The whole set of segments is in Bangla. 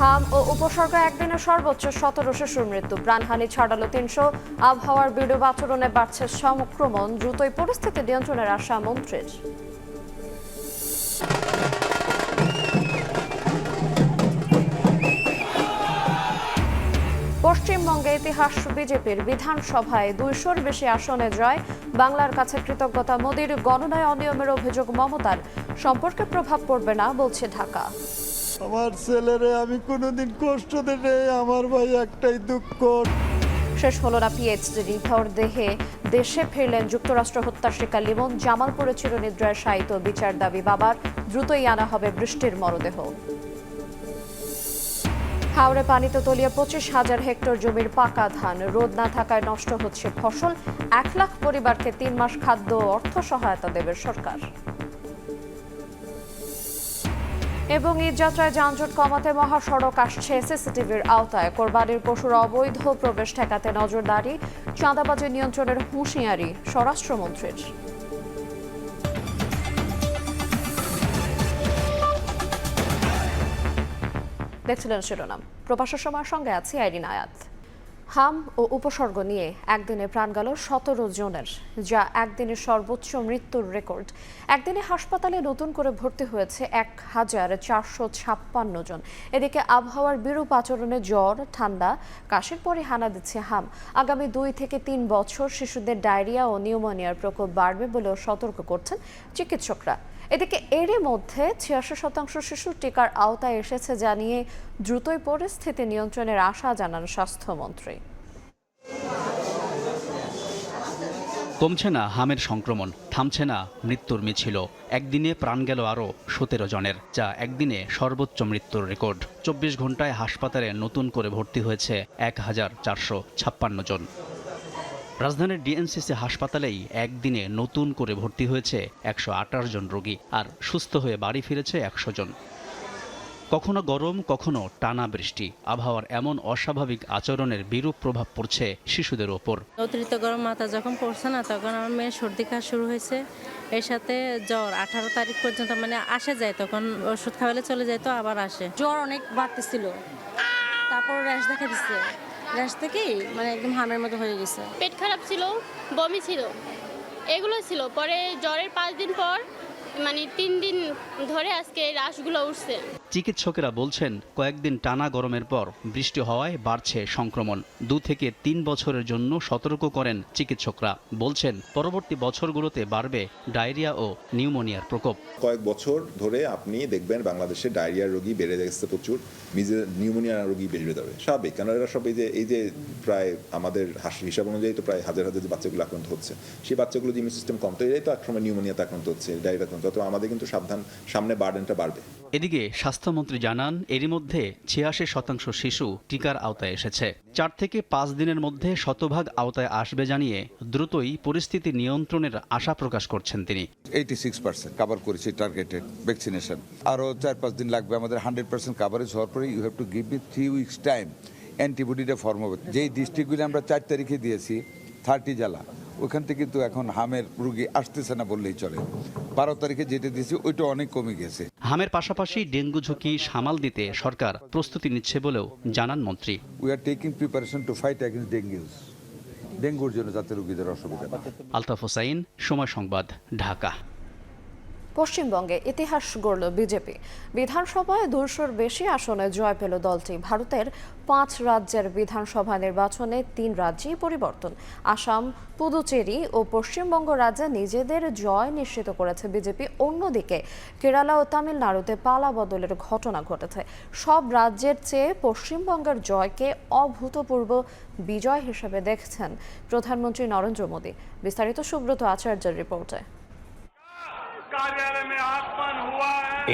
হাম ও উপসর্গ একদিনে সর্বোচ্চ 17 শিশুর মৃত্যু, প্রাণহানি ছাড়ালো 300। আবহাওয়ার বিরূপ আচরণে বাড়ছে সংক্রমণ, দ্রুতই পরিস্থিতি নিয়ন্ত্রণের আশা মন্ত্রীর। পশ্চিমবঙ্গে ইতিহাস বিজেপির বিধানসভায় 200-র বেশি আসনে জয়, বাংলার কাছে কৃতজ্ঞতা মোদির। গণনায় অনিয়মের অভিযোগ মমতার, সম্পর্কে প্রভাব পড়বে না বলছে ঢাকা। আমার ছেলেরে আমি কোনোদিন কষ্ট দেই, আমার ভাই একটাই দুঃখ। শেষ হলো না পিএইচডি, নিথর দেহে দেশে ফিরলেন যুক্তরাষ্ট্র হত্যা শিকার লিমন। জামালপুরে চিরনিদ্রায় শায়িত, বিচার দাবি বাবার, দ্রুতই আনা হবে বৃষ্টির মরদেহ। হাওড়ে পানিতে তলিয়ে 25,000 হেক্টর জমির পাকা ধান, রোদ না থাকায় নষ্ট হচ্ছে ফসল। 1 লাখ পরিবারকে 3 মাস খাদ্য ও অর্থ সহায়তা দেবে সরকার। এবং ঈদযাত্রায় যানজট কমাতে মহাসড়ক আসছে সিসিটিভির আওতায়। কোরবানির পশুর অবৈধ প্রবেশ ঠেকাতে নজরদারি, চাঁদাবাজি নিয়ন্ত্রণের হুঁশিয়ারি স্বরাষ্ট্রমন্ত্রীর। দেখছিলেন শিরোনাম, প্রবাসের সময়ের সঙ্গে আছি আইরিন আয়াত। হাম ও উপসর্গ নিয়ে একদিনে প্রাণ গেল 17 জনের, যা একদিনের সর্বোচ্চ মৃত্যুর রেকর্ড। একদিনে হাসপাতালে নতুন করে ভর্তি হয়েছে 1456 জন। এদিকে আবহাওয়ার বিরূপ আচরণে জ্বর, ঠান্ডা, কাশির পরে হানা দিচ্ছে হাম। আগামী 2 থেকে 3 বছর শিশুদের ডায়রিয়া ও নিউমোনিয়ার প্রকোপ বাড়বে বলেও সতর্ক করছেন চিকিৎসকরা। এদিকে এরই মধ্যে 86% শিশু টিকার আওতায় এসেছে জানিয়ে দ্রুতই পরিস্থিতি নিয়ন্ত্রণের আশা জানান স্বাস্থ্যমন্ত্রী। কমছে না হামের সংক্রমণ, থামছে না মৃত্যুর মিছিল। একদিনে প্রাণ গেল আরও 17 জনের, যা একদিনে সর্বোচ্চ মৃত্যুর রেকর্ড। 24 ঘন্টায় হাসপাতালে নতুন করে ভর্তি হয়েছে 1456 জন। রাজধানীর ডিএনসিসি হাসপাতালেই একদিনে নতুন করে ভর্তি হয়েছে 128 জন রোগী, আর সুস্থ হয়ে বাড়ি ফিরেছে 100 জন। কখনো গরম, কখনো টানা বৃষ্টি, আবহাওয়ার এমন অস্বাভাবিক আচরণের বিরূপ প্রভাব পড়ছে শিশুদের ওপর। অতিরিক্ত গরম মাথা যখন পড়ছে না, তখন আমার মেয়ের সর্দি কাশ শুরু হয়েছে। এর সাথে জ্বর 18 তারিখ পর্যন্ত আসে যায়, তখন ওষুধ খাওয়ালে চলে যায়, তো আবার আসে। জ্বর অনেক বাড়তেছিল, তারপর র্যাশ দেখা দিচ্ছে, র্যাশ থেকেই একদম হামের মতো হয়ে গেছে। পেট খারাপ ছিল, বমি ছিল, এগুলো ছিল। পরে জ্বরের 5 দিন পর 3 দিন ধরে আজকে রাশগুলো উঠছে। চিকিৎসকেরা বলছেন, কয়েকদিন টানা গরমের পর বৃষ্টি হওয়ায় বাড়ছে সংক্রমণ। 2 থেকে 3 বছরের জন্য সতর্ক করেন চিকিৎসকরা। বলছেন, পরবর্তী বছরগুলোতে বাড়বে ডায়রিয়া ও নিউমোনিয়ার প্রকোপ। কয়েক বছর ধরে আপনি দেখবেন বাংলাদেশে ডায়রিয়ার রোগী বেড়ে যাচ্ছে প্রচুর, নিউমোনিয়া রোগী বেড়ে যাবে, স্বাভাবিক। কেন এরা সব এই যে প্রায় আমাদের হিসাব অনুযায়ী তো প্রায় হাজার হাজার যে বাচ্চাগুলো আক্রান্ত হচ্ছে, সেই বাচ্চাগুলো ইমিউন সিস্টেম কম, তো এরাই তো একসময় নিউমোনিয়াতে আক্রান্ত হচ্ছে, ডায়রিয়া আক্রান্ত। তো আমাদের কিন্তু সাবধান, সামনে বার্ডেনটা বাড়বে। এদিকে স্বাস্থ্যমন্ত্রী জানান, এরই মধ্যে 86% শিশু টিকার আওতায় এসেছে। 4 থেকে 5 দিনের মধ্যে 100% আওতায় আসবে জানিয়ে দ্রুতই পরিস্থিতি নিয়ন্ত্রণের আশা প্রকাশ করছেন তিনি। 86% কভার করেছি টার্গেটেড ভ্যাকসিনেশন। আরও 4-5 দিন লাগবে আমাদের 100% কভারেজ হওয়ার পরে। You have to give me 3 weeks time অ্যান্টিবডিটা ফর্ম হবে। যেই ডিস্ট্রিক্টগুলি আমরা 4 তারিখে দিয়েছি, 30 জেলা, ওখান থেকে কিন্তু এখন হামের রোগী আসতেছে না বললেই চলে। 12 তারিখে যেটা দিয়েছি ওইটা অনেক কমে গেছে। হামের পাশাপাশি ডেঙ্গু ঝুঁকি সামাল দিতে সরকার প্রস্তুতি নিচ্ছে বলেও জানান মন্ত্রী। We are taking preparation to fight against ডেঙ্গুর জন্য যাতে রোগীদের অসুবিধা না হয়। আলতাফ হোসাইন, সময় সংবাদ, ঢাকা। পশ্চিমবঙ্গে ইতিহাস গড়ল বিজেপি। বিধানসভায় 200-র বেশি আসনে জয় পেল দলটি। ভারতের 5 রাজ্যের বিধানসভা নির্বাচনে 3 রাজ্যেই পরিবর্তন। আসাম, পুদুচেরি ও পশ্চিমবঙ্গ রাজ্যে নিজেদের জয় নিশ্চিত করেছে বিজেপি। অন্যদিকে কেরালা ও তামিলনাড়ুতে পালা বদলের ঘটনা ঘটেছে। সব রাজ্যের চেয়ে পশ্চিমবঙ্গের জয়কে অভূতপূর্ব বিজয় হিসেবে দেখছেন প্রধানমন্ত্রী নরেন্দ্র মোদী। বিস্তারিত সুব্রত আচার্যের রিপোর্টে।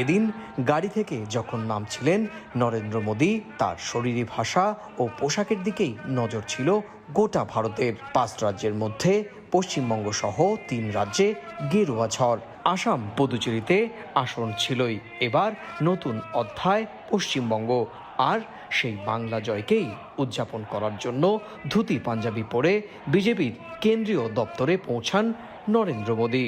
এদিন গাড়ি থেকে যখন নামছিলেন নরেন্দ্র মোদী, তার শরীরী ভাষা ও পোশাকের দিকেই নজর ছিল গোটা ভারতের। 5 রাজ্যের মধ্যে পশ্চিমবঙ্গ সহ 3 রাজ্যে গেরুয়া ঝড়। আসাম, পুদুচেরিতে আসন ছিলই, এবার নতুন অধ্যায় পশ্চিমবঙ্গ। আর সেই বাংলা জয়কেই উদযাপন করার জন্য ধুতি পাঞ্জাবি পরে বিজেপির কেন্দ্রীয় দপ্তরে পৌঁছান নরেন্দ্র মোদী।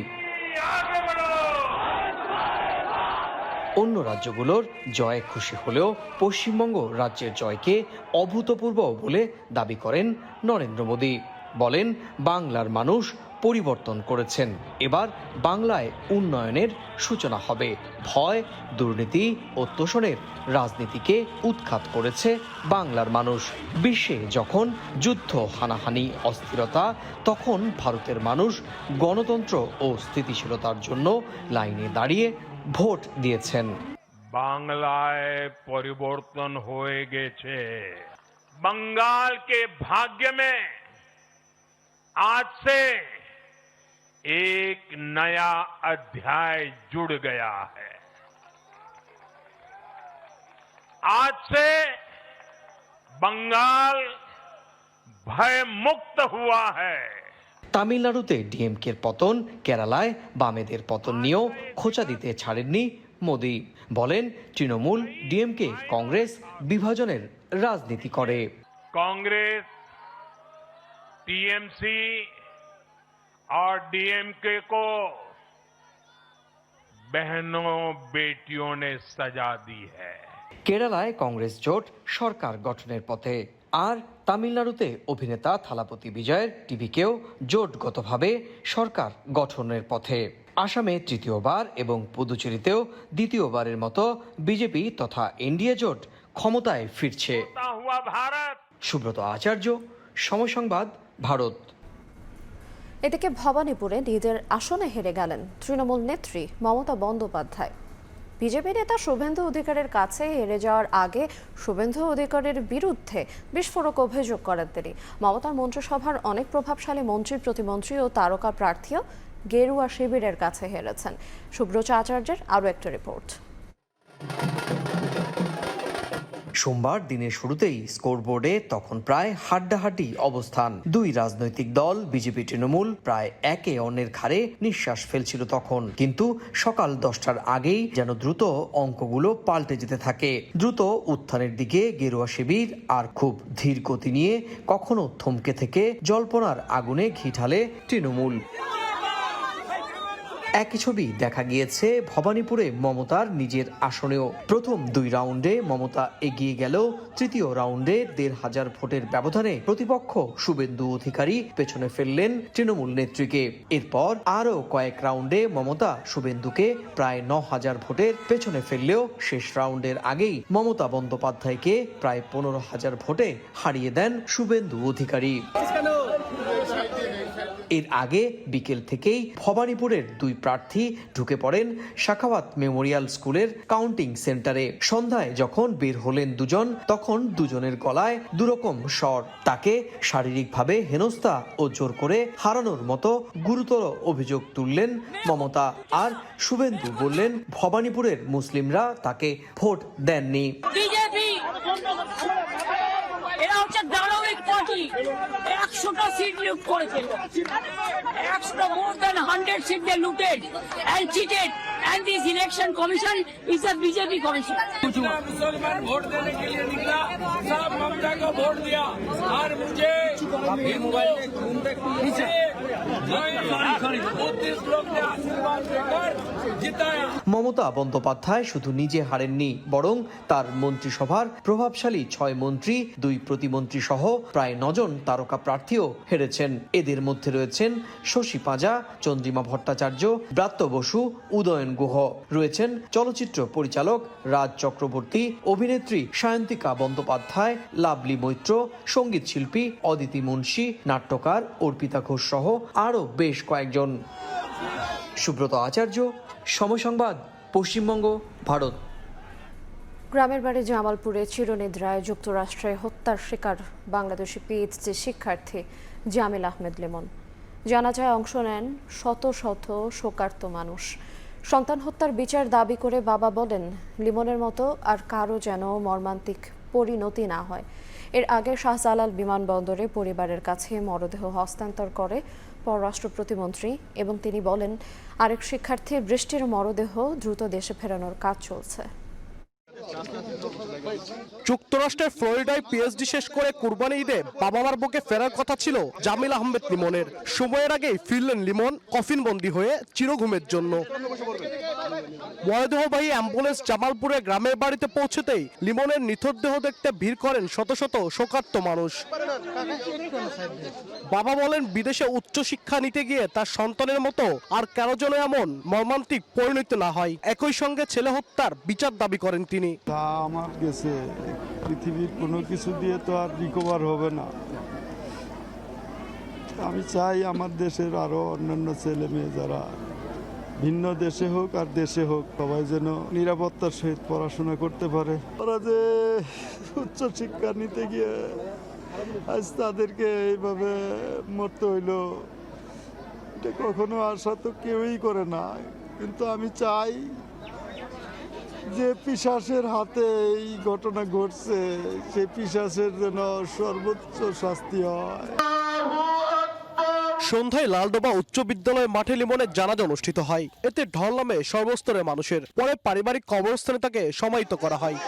অন্য রাজ্যগুলোর জয়ে খুশি হলেও পশ্চিমবঙ্গ রাজ্যের জয়কে অভূতপূর্ব বলে দাবি করেন নরেন্দ্র মোদী। বলেন, বাংলার মানুষ পরিবর্তন করেছেন, এবার বাংলায় উন্নয়নের সূচনা হবে। ভয়, দুর্নীতি ও তোষণের রাজনীতিকে উৎখাত করেছে বাংলার মানুষ। বিশ্বে যখন যুদ্ধ, হানাহানি, অস্থিরতা, তখন ভারতের মানুষ গণতন্ত্র ও স্থিতিশীলতার জন্য লাইনে দাঁড়িয়ে ভোট দিয়েছেন। বাংলায় পরিবর্তন হয়ে গেছে। बंगाल के भाग्य में आज से एक नया अध्याय जुड़ गया है। आज से बंगाल भय मुक्त हुआ है। তামিলনাড়ুতে ডিএমকের পতন, কেরালায় বামেদের পতন নিয়েও খোঁচা দিতে ছাড়েননি মোদী। বলেন, তৃণমূল, ডিএমকে, কংগ্রেস বিভাজনের রাজনীতি করে। कांग्रेस, टीएमसी और डीएमके को बहनों बेटियों ने सजा दी है। কেরালায় কংগ্রেস জোট সরকার গঠনের পথে, আর তামিলনাড়ুতে অভিনেতা থালাপতি বিজয়ের টিভিকেও জোটগতভাবে সরকার গঠনের পথে। আসামে তৃতীয়বার এবং পুদুচেরিতেও দ্বিতীয়বারের মতো বিজেপি তথা এনডিএ জোট ক্ষমতায় ফিরছে। সুব্রত আচার্য, সময় সংবাদ, ভারত। এদিকে ভবানীপুরে নিজের আসনে হেরে গেলেন তৃণমূল নেত্রী মমতা বন্দ্যোপাধ্যায়। বিজেপি নেতা শুভেন্দু অধিকারীর কাছে হেরে যাওয়ার আগে শুভেন্দু অধিকারীর বিরুদ্ধে বিস্ফোরক অভিযোগ করেন তিনি। মমতার মন্ত্রিসভার অনেক প্রভাবশালী মন্ত্রী, প্রতিমন্ত্রী ও তারকা প্রার্থীও গেরুয়া শিবিরের কাছে হেরেছেন। সুব্রত আচার্যের আরও একটা রিপোর্ট। সোমবার দিনের শুরুতেই স্কোরবোর্ডে তখন প্রায় হাড্ডাহাড্ডি অবস্থান। দুই রাজনৈতিক দল বিজেপি তৃণমূল প্রায় একে অন্যের ঘাড়ে নিঃশ্বাস ফেলছিল তখন, কিন্তু সকাল 10টার আগেই যেন দ্রুত অঙ্কগুলো পাল্টে যেতে থাকে। দ্রুত উত্থানের দিকে গেরুয়া শিবির, আর খুব ধীর গতি নিয়ে কখনো থমকে থেকে জল্পনার আগুনে ঘি ঢালে তৃণমূল। একই ছবি দেখা গিয়েছে ভবানীপুরে মমতার নিজের আসনেও। প্রথম দুই রাউন্ডে মমতা এগিয়ে গেল, তৃতীয় রাউন্ডে ১৫০০ ভোটের ব্যবধানে প্রতিপক্ষ শুভেন্দু অধিকারী পেছনে ফেললেন তৃণমূল নেত্রীকে। এরপর আরও কয়েক রাউন্ডে মমতা শুভেন্দুকে প্রায় ৯০০০ ভোটের পেছনে ফেললেও শেষ রাউন্ডের আগেই মমতা বন্দ্যোপাধ্যায়কে প্রায় ১৫০০০ ভোটে হারিয়ে দেন শুভেন্দু অধিকারী। এর আগে বিকেল থেকেই ভবানীপুরের দুই প্রার্থী ঢুকে পড়েন শাখাওয়াত মেমোরিয়াল স্কুলের কাউন্টিং সেন্টারে। সন্ধ্যায় যখন বের হলেন দুজন, তখন দুজনের গলায় দুরকম স্বর। তাকে শারীরিকভাবে হেনস্থা ও জোর করে হারানোর মতো গুরুতর অভিযোগ তুললেন মমতা। আর শুভেন্দু বললেন, ভবানীপুরের মুসলিমরা তাকে ভোট দেননি। এরা হচ্ছে দানবিক পার্টি। 100টা সিট লুট করেছে, 100 more than 100 seat they looted and cheated, and this election commission is a BJP commission. मुसलमान वोट देने के लिए निकला, सब ममता को वोट दिया और मुझे মমতা বন্দ্যোপাধ্যায় শুধু নিজে হারেননি, বরং তার মন্ত্রিসভার প্রভাবশালী 6 মন্ত্রী, 2 প্রতিমন্ত্রী সহ প্রায় 9 জন তারকা প্রার্থীও হেরেছেন। এদের মধ্যে রয়েছেন শশী পাঁজা, চন্দ্রিমা ভট্টাচার্য, ব্রাত্য বসু, উদয়ন গুহ, রয়েছেন চলচ্চিত্র পরিচালক রাজ চক্রবর্তী, অভিনেত্রী সায়ন্তিকা বন্দ্যোপাধ্যায়, লাভলি মৈত্র, সঙ্গীত শিল্পী অদিতি মুন্সী, নাট্যকার অর্পিতা ঘোষ সহ আরও বেশ কয়েকজন। সুব্রত আচার্য, সময় সংবাদ, পশ্চিমবঙ্গ, ভারত। গ্রামের বাড়ি জামালপুরে চিরনিদ্রায় যুক্তরাষ্ট্রে হত্যার শিকার বাংলাদেশি পিএইচডি শিক্ষার্থী জামিল আহমেদ লিমন। জানাজায় অংশ নেন শত শত শোকার্ত মানুষ। সন্তান হত্যার বিচার দাবি করে বাবা বলেন, লিমনের মতো আর কারো যেন মর্মান্তিক পরিণতি না হয়। এর আগে শাহজালাল বিমানবন্দরে পরিবারের কাছে মরদেহ হস্তান্তর করে পররাষ্ট্র প্রতিমন্ত্রী, এবং তিনি বলেন, আরেক শিক্ষার্থী বৃষ্টির মরদেহ দ্রুত দেশে ফেরানোর কাজ চলছে। যুক্তরাষ্ট্রের ফ্লোরিডায় পিএইচডি শেষ করে কুরবানি ঈদে বাবা মার বুকে ফেরার কথা ছিল জামিল আহমেদ লিমনের। সময়ের আগেই ফিরলেন লিমন কফিনবন্দি হয়ে চিরঘুমের জন্য। মরদেহবাহী অ্যাম্বুলেন্স জামালপুরে গ্রামের বাড়িতে পৌঁছতেই লিমনের নিথর দেহ দেখতে ভিড় করেন শত শত শোকার্ত মানুষ। বাবা বলেন, বিদেশে উচ্চশিক্ষা নিতে গিয়ে তার সন্তানের মতো আর কারো জন্য এমন মর্মান্তিক পরিণতি না হয়। একই সঙ্গে ছেলে হত্যার বিচার দাবি করেন তিনি। তা আমার গেছে, পৃথিবীর কোনো কিছু দিয়ে তো আর রিকভার হবে না। আমি চাই আমার দেশের আরো অন্যান্য ছেলে মেয়ে যারা ভিন্ন দেশে হোক আর দেশে হোক, সবাই যেন নিরাপত্তার সহিত পড়াশোনা করতে পারে। ওরা যে উচ্চশিক্ষা নিতে গিয়ে আজ তাদেরকে এইভাবে মরতে হইলো, এটা কখনো আশা তো কেউই করে না। কিন্তু আমি চাই যে পিশাচের হাতে এই ঘটনা ঘটছে, সে পিশাচের যেন সর্বোচ্চ শাস্তি হয়। সন্ধ্যায় লালডোবা উচ্চ বিদ্যালয় মাঠে লিমনের জানাজা অনুষ্ঠিত হয়। এতে ঢল নামে সর্বস্তরের মানুষের। পরে পারিবারিক কবরস্থানে তাকে সমাহিত করা হয়।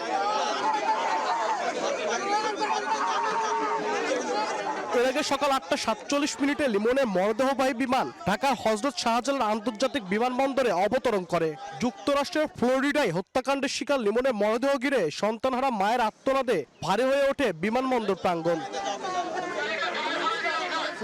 এর আগে সকাল 8:47 লিমনের মরদেহবাহী বিমান ঢাকার হযরত শাহজালাল আন্তর্জাতিক বিমানবন্দরে অবতরণ করে। যুক্তরাষ্ট্রের ফ্লোরিডায় হত্যাকাণ্ডের শিকার লিমনের মরদেহ ঘিরে সন্তানহারা মায়ের আর্তনাদে ভারী হয়ে ওঠে বিমানবন্দর প্রাঙ্গণ।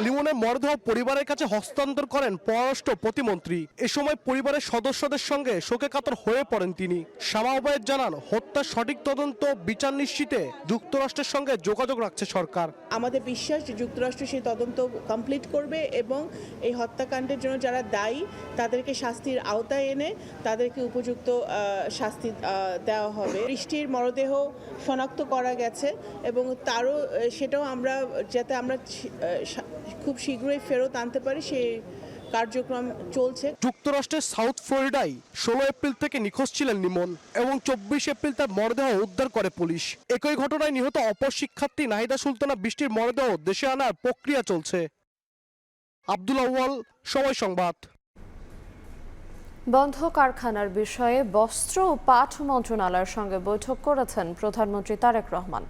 লিমনের মরদেহ পরিবারের কাছে হস্তান্তর করেন পররাষ্ট্র প্রতিমন্ত্রী। এ সময় পরিবারের সদস্যদের সঙ্গে শোকে কাতর হয়ে পড়েন তিনি। শামা ওবায়েদ জানান, হত্যার সঠিক তদন্ত বিচার নিশ্চিতে যুক্তরাষ্ট্রের সঙ্গে যোগাযোগ রাখছে সরকার। আমাদের বিশ্বাস যে যুক্তরাষ্ট্র সেই তদন্ত কমপ্লিট করবে এবং এই হত্যাকাণ্ডের জন্য যারা দায়ী তাদেরকে শাস্তির আওতায় এনে তাদেরকে উপযুক্ত শাস্তি দেওয়া হবে। বৃষ্টির মরদেহ শনাক্ত করা গেছে এবং তারও সেটাও আমরা যাতে আমরা খুব শীঘ্রই ফেরত আনতে পারি সেই কার্যক্রম চলছে। যুক্তরাষ্ট্রের সাউথ ফ্লোরিডায় 16 এপ্রিল থেকে নিখোঁজ ছিলেন লিমন এবং 24 এপ্রিল তার মরদেহ উদ্ধার করে পুলিশ। একই ঘটনায় নিহত অপর শিক্ষার্থী নাহিদা সুলতানা বৃষ্টির মরদেহ দেশে আনার প্রক্রিয়া চলছে। আব্দুল আউয়াল, সময় সংবাদ। বন্ধ কারখানার বিষয়ে বস্ত্র ও পাট মন্ত্রণালয়ের সঙ্গে বৈঠক করেছেন প্রধানমন্ত্রী তারেক রহমান।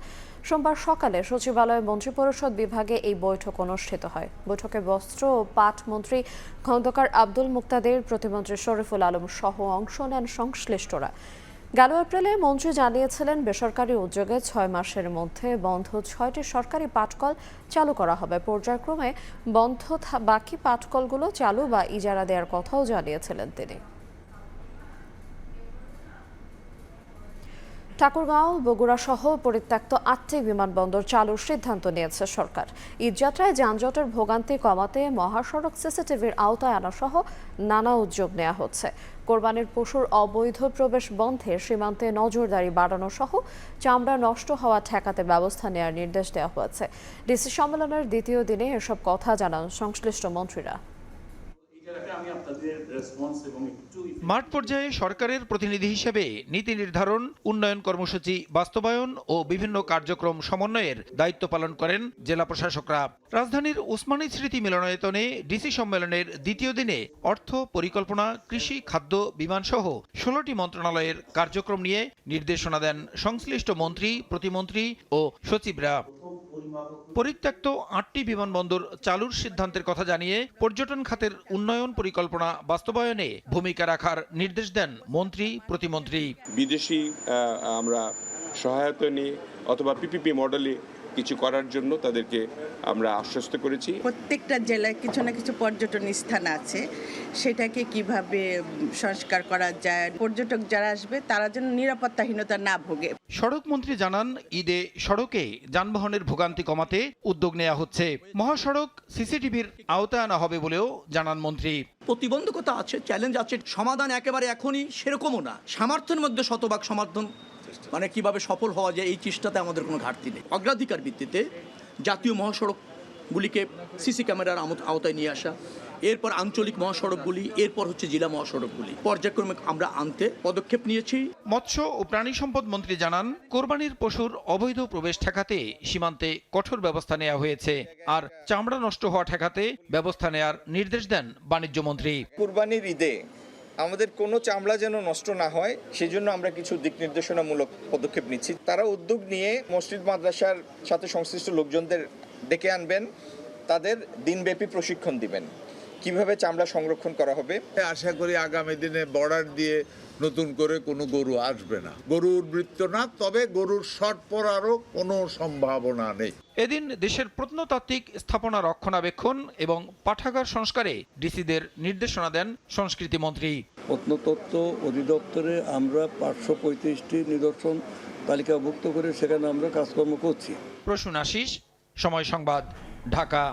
সোমবার সকালে সচিবালয়ে মন্ত্রিপরিষদ বিভাগে এই বৈঠক অনুষ্ঠিত হয়। বৈঠকে বস্ত্র ও পাট মন্ত্রী খন্দকার আব্দুল মুক্তাদির, প্রতিমন্ত্রী শরীফুল আলম সহ অংশ নেন সংশ্লিষ্টরা। গেল এপ্রিলে মন্ত্রী জানিয়েছিলেন, বেসরকারি উদ্যোগে 6 মাসের মধ্যে বন্ধ 6টি সরকারি পাটকল চালু করা হবে। পর্যায়ক্রমে বন্ধ বাকি পাটকলগুলো চালু বা ইজারা দেওয়ার কথাও জানিয়েছিলেন তিনি। ঠাকুরগাঁও, বগুড়া সহ পরিত্যক্ত 8টি বিমানবন্দর চালুর সিদ্ধান্ত নিয়েছে সরকার। ঈদযাত্রায় যানজটের ভোগান্তি কমাতে মহাসড়ক সিসিটিভির আওতায় আনা সহ নানা উদ্যোগ নেওয়া হচ্ছে। কোরবানির পশুর অবৈধ প্রবেশ বন্ধে সীমান্তে নজরদারি বাড়ানো সহ চামড়া নষ্ট হওয়া ঠেকাতে ব্যবস্থা নেওয়ার নির্দেশ দেওয়া হয়েছে। ডিসি সম্মেলনের দ্বিতীয় দিনে এসব কথা জানান সংশ্লিষ্ট মন্ত্রীরা। মাঠ পর্যায়ে সরকারের প্রতিনিধি হিসেবে নীতি নির্ধারণ, উন্নয়ন কর্মসূচি বাস্তবায়ন ও বিভিন্ন কার্যক্রম সমন্বয়ের দায়িত্ব পালন করেন জেলা প্রশাসকরা। রাজধানীর উসমানী স্মৃতি মিলনায়তনে ডিসি সম্মেলনের দ্বিতীয় দিনে অর্থ, পরিকল্পনা, কৃষি, খাদ্য, বিমান সহ 16টি মন্ত্রণালয়ের কার্যক্রম নিয়ে নির্দেশনা দেন সংশ্লিষ্ট মন্ত্রী, প্রতিমন্ত্রী ও সচিবরা। পরিত্যক্ত 8টি বিমানবন্দর চালুর সিদ্ধান্তের কথা জানিয়ে পর্যটন খাতের উন্নয়ন পরিকল্পনা বাস্তবায়নে ভূমিকা রাখার নির্দেশ দেন মন্ত্রী, প্রতিমন্ত্রী। বিদেশি আমরা সহায়তা নিয়ে অথবা পিপিপি মডেলে কিছু করার জন্য তাদেরকে আমরা আশ্বস্ত করেছি। প্রত্যেকটা জেলায় কিছু না কিছু পর্যটন স্থান আছে, সেটাকে কিভাবে সংস্কার করা যায়, পর্যটক যারা আসবে তারা যেন নিরাপত্তাহীনতা না ভোগে। সড়ক মন্ত্রী জানান, ঈদে সড়কে যানবাহনের ভোগান্তি কমাতে উদ্যোগ নেওয়া হচ্ছে। মহাসড়ক সিসিটিভির আওতায় আনা হবে বলেও জানান মন্ত্রী। প্রতিবন্ধকতা আছে, চ্যালেঞ্জ আছে, সমাধান একেবারে এখনই সেরকমও না। সামর্থ্যের মধ্যে শতভাগ সমর্থন, মানে কিভাবে সফল হওয়া যায় এই চেষ্টাতে আমাদের কোনো ঘাটতি নেই। অগ্রাধিকার ভিত্তিতে জাতীয় মহাসড়কগুলিকে সিসি ক্যামেরার আওতায় নিয়ে আসা, এরপর আঞ্চলিক মহাসড়কগুলি, এরপর হচ্ছে জেলা মহাসড়কগুলি পর্যায়ক্রমে আমরা আনতে পদক্ষেপ নিয়েছি। মৎস্য ও প্রাণী সম্পদ মন্ত্রী জানান, কোরবানির পশুর অবৈধ প্রবেশ ঠেকাতে সীমান্তে কঠোর ব্যবস্থা নেওয়া হয়েছে, আর চামড়া নষ্ট হওয়া ঠেকাতে ব্যবস্থা নেওয়ার নির্দেশ দেন বাণিজ্য মন্ত্রী। কোরবানির ঈদে আমাদের কোনো চামড়া যেন নষ্ট না হয়, সেজন্য আমরা কিছু দিক নির্দেশনামূলক পদক্ষেপ নিচ্ছি। তারা উদ্যোগ নিয়ে মসজিদ মাদ্রাসার সাথে সংশ্লিষ্ট লোকজনদের ডেকে আনবেন, তাদের দিনব্যাপী প্রশিক্ষণ দিবেন কিভাবে চামড়া সংরক্ষণ করা হবে। আশা করি আগামী দিনে বর্ডার দিয়ে নতুন করে কোনো গরু আসবে না, গরুর মৃত্যু না, তবে গরুর শর্ট পড়ারও কোনো সম্ভাবনা নেই। এদিন দেশের প্রত্নতাত্ত্বিক স্থাপনা রক্ষণাবেক্ষণ এবং পাঠাগার সংস্কারে ডিসিদের নির্দেশনা দেন সংস্কৃতি মন্ত্রী। প্রত্নতত্ত্ব অধিদপ্তরে আমরা 535টি নিদর্শন তালিকাভুক্ত করে সেখানে আমরা কাজকর্ম করছি। প্রসূন আশিস, সময় সংবাদ, ঢাকা।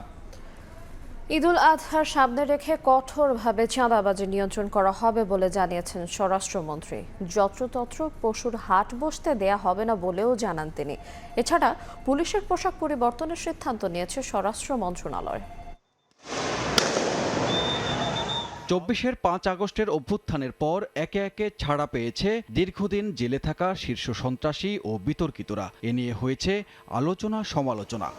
ঈদুল আজহার সামনে রেখে কঠোরভাবে চাঁদাবাজি নিয়ন্ত্রণ করা হবে বলে জানিয়েছেন স্বরাষ্ট্রমন্ত্রী। যত্রতত্র পশুর হাট বসতে দেয়া হবে না বলেও জানান তিনি। এছাড়া পুলিশের পোশাক পরিবর্তনের সিদ্ধান্ত নিয়েছে স্বরাষ্ট্র মন্ত্রণালয়। ২৪-এর ৫ আগস্টের অভ্যুত্থানের পর একে একে ছাড়া পেয়েছে দীর্ঘদিন জেলে থাকা শীর্ষ সন্ত্রাসী ও বিতর্কিতরা। এ নিয়ে হয়েছে আলোচনা সমালোচনা।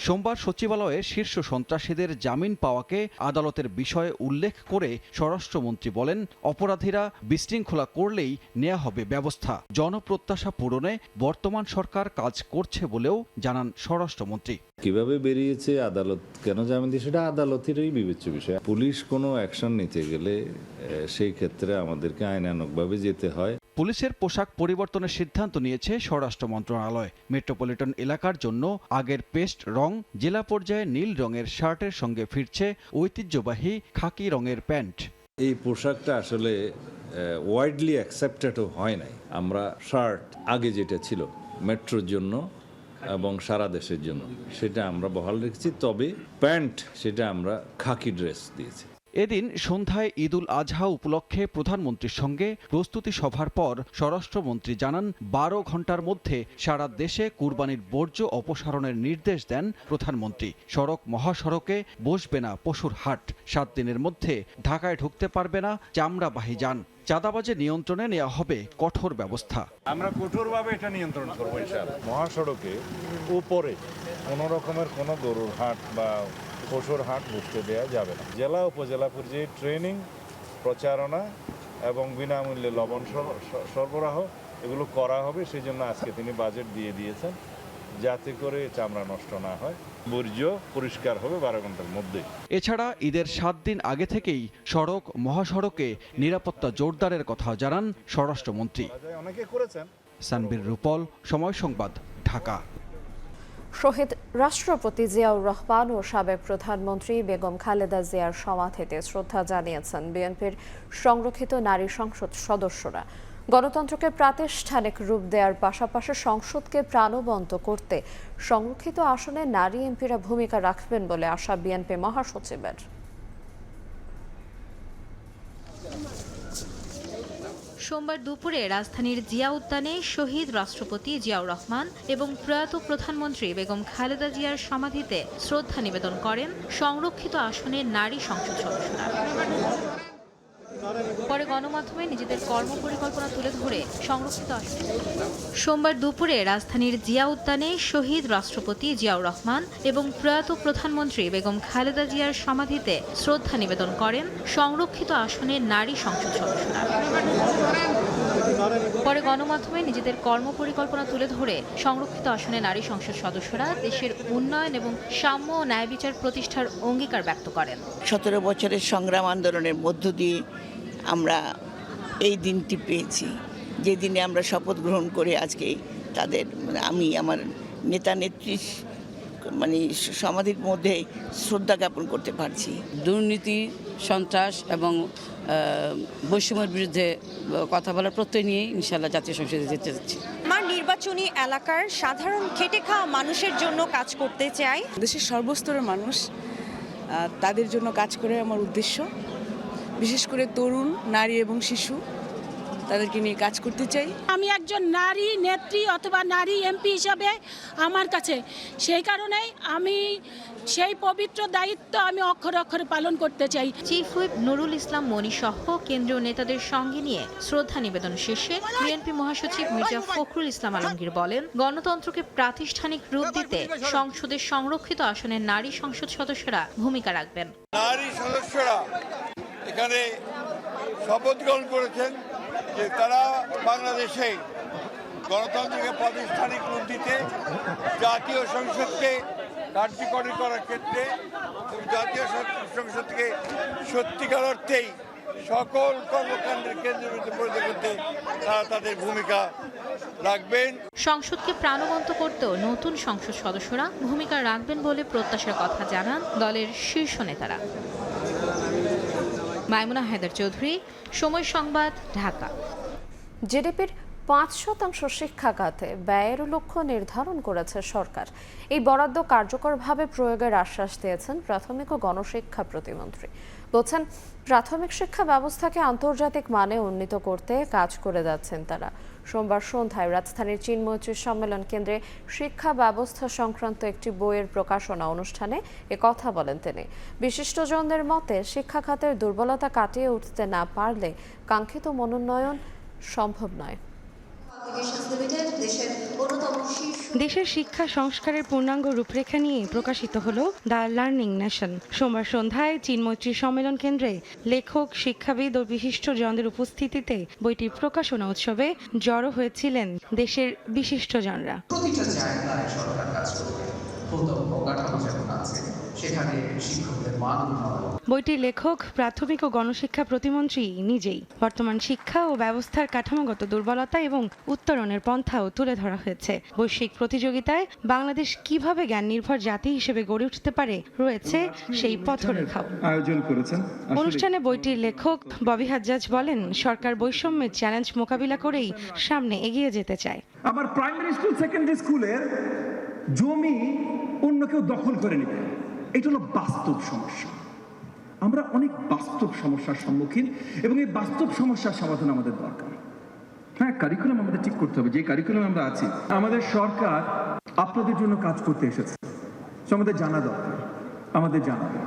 সোমবার সচিবালয়ে শীর্ষ সন্ত্রাসীদের জামিন পাওয়াকে আদালতের বিষয়ে উল্লেখ করে স্বরাষ্ট্রমন্ত্রী বলেন, অপরাধীরা বিশৃঙ্খলা করলেই নেওয়া হবে ব্যবস্থা। জনপ্রত্যাশা পূরণে বর্তমান সরকার কাজ করছে বলেও জানান স্বরাষ্ট্রমন্ত্রী। কিভাবে বেরিয়েছে, আদালত কেন জামিন দিয়েছে, সেটা আদালতেরই বিবেচ্য বিষয়। পুলিশ কোনো অ্যাকশন নিতে গেলে সেই ক্ষেত্রে আমাদেরকে আইনানুগভাবে যেতে হয়। পুলিশের পোশাক পরিবর্তনের সিদ্ধান্ত নিয়েছে স্বরাষ্ট্র মন্ত্রণালয়। মেট্রোপলিটন এলাকার জন্য আগের পেস্ট রং, জেলা পর্যায়ে নীল রঙের শার্টের সঙ্গে ফিরছে ঐতিহ্যবাহী খাকি রঙের প্যান্ট। এই পোশাকটা আসলে ওয়াইডলি অ্যাকসেপ্টেডও হয় নাই। আমরা শার্ট আগে যেটা ছিল মেট্রোর জন্য এবং সারা দেশের জন্য, সেটা আমরা বহাল রেখেছি, তবে প্যান্ট সেটা আমরা খাকি ড্রেস দিয়েছি। এদিন সন্ধ্যায় ঈদুল আজহা উপলক্ষে প্রধানমন্ত্রীর সঙ্গে প্রস্তুতি সভার পর স্বরাষ্ট্রমন্ত্রী জানান, ১২ ঘন্টার মধ্যে সারা দেশে কুরবানির বর্জ্য অপসারণের নির্দেশ দেন প্রধানমন্ত্রী। সড়ক মহাসড়কে বসবে না পশুর হাট। 7 দিনের মধ্যে ঢাকায় ঢুকতে পারবে না চামড়াবাহী যান। চাঁদাবাজি নিয়ন্ত্রণে নেওয়া হবে কঠোর ব্যবস্থা। আমরা কঠোরভাবে এটা নিয়ন্ত্রণ করবো ইনশাআল্লাহ। মহাসড়কে উপরে কোনো রকমের কোনো গরুর হাট বা পশুর হাট বসতে দেওয়া যাবে না। জেলা উপজেলা পর্যায়ে ট্রেনিং, প্রচারণা এবং বিনামূল্যে লবণ সরবরাহ এগুলো করা হবে। সেই জন্য আজকে তিনি বাজেট দিয়ে দিয়েছেন, যাতে করে চামড়া নষ্ট না হয়, বর্জ্য পরিষ্কার হবে 12 ঘন্টার মধ্যে। এছাড়া ঈদের 7 দিন আগে থেকেই সড়ক মহাসড়কে নিরাপত্তা জোরদারের কথা জানান স্বরাষ্ট্রমন্ত্রী। অনেকে করেছেন। সানবীর রূপল, সময় সংবাদ, ঢাকা। শহীদ রাষ্ট্রপতি জিয়াউর রহমান ও সাবেক প্রধানমন্ত্রী বেগম খালেদা জিয়ার সমাধিতে শ্রদ্ধা জানিয়েছেন বিএনপির সংরক্ষিত নারী সংসদ সদস্যরা। গণতন্ত্রকে প্রাতিষ্ঠানিক রূপ দেওয়ার পাশাপাশি সংসদকে প্রাণবন্ত করতে সংরক্ষিত আসনে নারী এমপিরা ভূমিকা রাখবেন বলে আশা বিএনপি মহাসচিবের। সোমবার দুপুরে রাজধানীর জিয়া উদ্যানে শহীদ রাষ্ট্রপতি জিয়াউর রহমান এবং প্রয়াত প্রধানমন্ত্রী বেগম খালেদা জিয়ার সমাধিতে শ্রদ্ধা নিবেদন করেন সংরক্ষিত আসনের নারী সংসদ সদস্যরা। পরে গণমাধ্যমে নিজেদের কর্মপরিকল্পনা তুলে ধরে সংরক্ষিত আসনে সোমবার দুপুরে রাজধানীর জিয়া উদ্যানে শহীদ রাষ্ট্রপতি জিয়াউর রহমান এবং প্রয়াত প্রধানমন্ত্রী বেগম খালেদা জিয়ার সমাধিতে শ্রদ্ধা নিবেদন করেন সংরক্ষিত আসনের নারী সংসদ সদস্যরা। পরে গণমাধ্যমে নিজেদের কর্মপরিকল্পনা তুলে ধরে সংরক্ষিত আসনে নারী সংসদ সদস্যরা দেশের উন্নয়ন এবং সাম্য ও ন্যায় বিচার প্রতিষ্ঠার অঙ্গীকার ব্যক্ত করেন। 17 বছরের সংগ্রাম আন্দোলনের মধ্য দিয়ে আমরা এই দিনটি পেয়েছি, যে দিনে আমরা শপথ গ্রহণ করে আজকে তাদের আমি আমার নেতা নেত্রী সমাধির মধ্যে শ্রদ্ধা জ্ঞাপন করতে পারছি। দুর্নীতি, সন্ত্রাস এবং বৈষম্যের বিরুদ্ধে কথা বলার প্রত্যয় নিয়ে ইনশাআল্লাহ জাতীয় সংসদে যেতে যাচ্ছি। আমার নির্বাচনী এলাকার সাধারণ খেটে খাওয়া মানুষের জন্য কাজ করতে চাই। দেশের সর্বস্তরের মানুষ, তাদের জন্য কাজ করে আমার উদ্দেশ্য। বিশেষ করে তরুণ, নারী এবং শিশু, তাদেরকে নিয়ে কাজ করতে চাই। আমি একজন নারী নেত্রী অথবা নারী এমপি হিসাবে আমার কাছে সেই কারণেই আমি সেই পবিত্র দায়িত্ব আমি অক্ষরে অক্ষরে পালন করতে চাই। চিফ হুইপ নুরুল ইসলাম মনি সহ কেন্দ্রীয় নেতাদের সঙ্গে নিয়ে শ্রদ্ধা নিবেদন শেষে বিএনপি মহাসচিব মির্জা ফখরুল ইসলাম আলমগীর বলেন, গণতন্ত্রকে প্রাতিষ্ঠানিক রূপ দিতে সংসদের সংরক্ষিত আসনের নারী সংসদ সদস্যরা ভূমিকা রাখবেন। নারী সদস্যরা এখানে শপথ গ্রহণ করেছেন যে তারা বাংলাদেশে গণতন্ত্রকে প্রাতিষ্ঠানিক রূপ দিতে, জাতীয় সংসদকে কার্যকরী করার ক্ষেত্রে জাতীয় সংসদকে সত্যিকার অর্থেই সকল কর্মকাণ্ডের কেন্দ্রবিন্দু পরিণত করতে তারা তাদের ভূমিকা রাখবেন। সংসদকে প্রাণবন্ত করতেও নতুন সংসদ সদস্যরা ভূমিকা রাখবেন বলে প্রত্যাশার কথা জানান দলের শীর্ষ নেতারা। মাইমুনা হায়দার চৌধুরী, সময় সংবাদ, ঢাকা। জিডিপির ৫% শিক্ষা খাতে ব্যয়ের লক্ষ্য নির্ধারণ করেছে সরকার। এই বরাদ্দ কার্যকরভাবে প্রয়োগের আশ্বাস দিয়েছেন প্রাথমিক ও গণশিক্ষা প্রতিমন্ত্রী। বলছেন, প্রাথমিক শিক্ষা ব্যবস্থাকে আন্তর্জাতিক মানে উন্নীত করতে কাজ করে যাচ্ছেন তারা। সোমবার সন্ধ্যায় রাজধানীর চিন্ময়ী সম্মেলন কেন্দ্রে শিক্ষা ব্যবস্থা সংক্রান্ত একটি বইয়ের প্রকাশনা অনুষ্ঠানে কথা বলেন তিনি। বিশিষ্টজনদের মতে, শিক্ষা খাতের দুর্বলতা কাটিয়ে উঠতে না পারলে কাঙ্ক্ষিত মনোন্নয়ন সম্ভব নয়। দেশের শিক্ষা সংস্কারের পূর্ণাঙ্গ রূপরেখা নিয়ে প্রকাশিত হলো দ্য লার্নিং নেশন। সোমবার সন্ধ্যায় চিন্ময়ী সম্মেলন কেন্দ্রে লেখক, শিক্ষাবিদ ও বিশিষ্টজনদের উপস্থিতিতে বইটির প্রকাশনা উৎসবে জড়ো হয়েছিলেন দেশের বিশিষ্টজনরা। প্রতিটা জায়গায় সরকার কাজ করবে, অবকাঠামো যেমন আছে সেখানে শিক্ষকদের মান উন্নয়ন। বইটির লেখক প্রাথমিক ও গণশিক্ষা প্রতিমন্ত্রী নিজেই। বর্তমান শিক্ষা ও ব্যবস্থার কাঠামোগত দুর্বলতা এবং উত্তরণের পন্থাও তুলে ধরা হয়েছে। বৈশ্বিক প্রতিযোগিতায় বাংলাদেশ কিভাবে জ্ঞান নির্ভর জাতি হিসেবে গড়ে উঠতে পারে রয়েছে সেই পথরেখাও। আয়োজন করেছেন অনুষ্ঠানে বইটির লেখক ববি হাজ্জাজ বলেন, সরকার বৈষম্যের চ্যালেঞ্জ মোকাবিলা করেই সামনে এগিয়ে যেতে চায়। আমার প্রাইমারি স্কুল, সেকেন্ডারি স্কুলের জমি অন্য কেউ দখল করে নেবে, এটা হলো বাস্তব সমস্যা। আমরা অনেক বাস্তব সমস্যার সম্মুখীন এবং এই বাস্তব সমস্যার সমাধান আমাদের দরকার। হ্যাঁ, কারিকুলাম আমাদের ঠিক করতে হবে, যে কারিকুলাম আমরা আছি। আমাদের সরকার আপনাদের জন্য কাজ করতে এসেছে, আমাদের জানা দরকার, আমাদের জানাবে।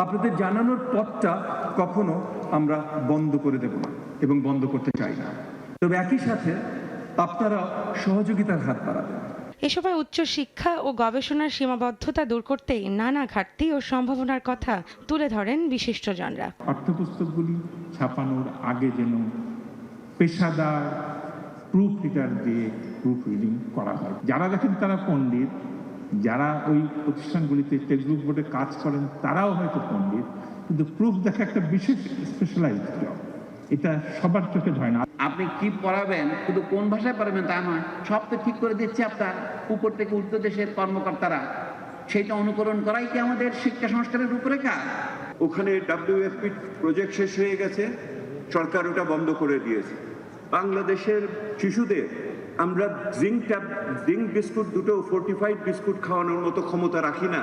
আপনাদের জানানোর পথটা কখনো আমরা বন্ধ করে দেব না এবং বন্ধ করতে চাই না, তবে একই সাথে আপনারা সহযোগিতার হাত বাড়াবেন। এ সময় উচ্চ শিক্ষা ও গবেষণার সীমাবদ্ধতা দূর করতে নানা ঘাটতি ও সম্ভাবনার কথা তুলে ধরেন বিশিষ্টজনরা। পাঠ্যপুস্তকগুলি ছাপানোর আগে যেন পেশাদার প্রুফ রিডার দিয়ে প্রুফ রিডিং করা হয়। যারা দেখেন তারা পণ্ডিত, যারা ওই প্রতিষ্ঠানগুলিতে টেক্সট বুক বোর্ডে কাজ করেন তারাও হয়তো পণ্ডিত, কিন্তু প্রুফ দেখা একটা বিশেষ স্পেশালাইজড জব, এটা সবার চোখে হয় না। আপনি কি পড়াবেন, শুধু কোন ভাষায় পড়াবেন তা নয়, সব তো ঠিক করে দিচ্ছে আপনার উপর থেকে উচ্চ দেশের কর্মকর্তারা। সেটা অনুকরণ করাই কি আমাদের শিক্ষা সংস্কারের রূপরেখা? ওখানে WFP প্রজেক্ট শেষ হয়ে গেছে, সরকার ওটা বন্ধ করে দিয়েছে। বাংলাদেশের শিশুদের আমরা জিঙ্ক বিস্কুট দুটো ফোর্টিফাইড বিস্কুট খাওয়ানোর মতো ক্ষমতা রাখি না।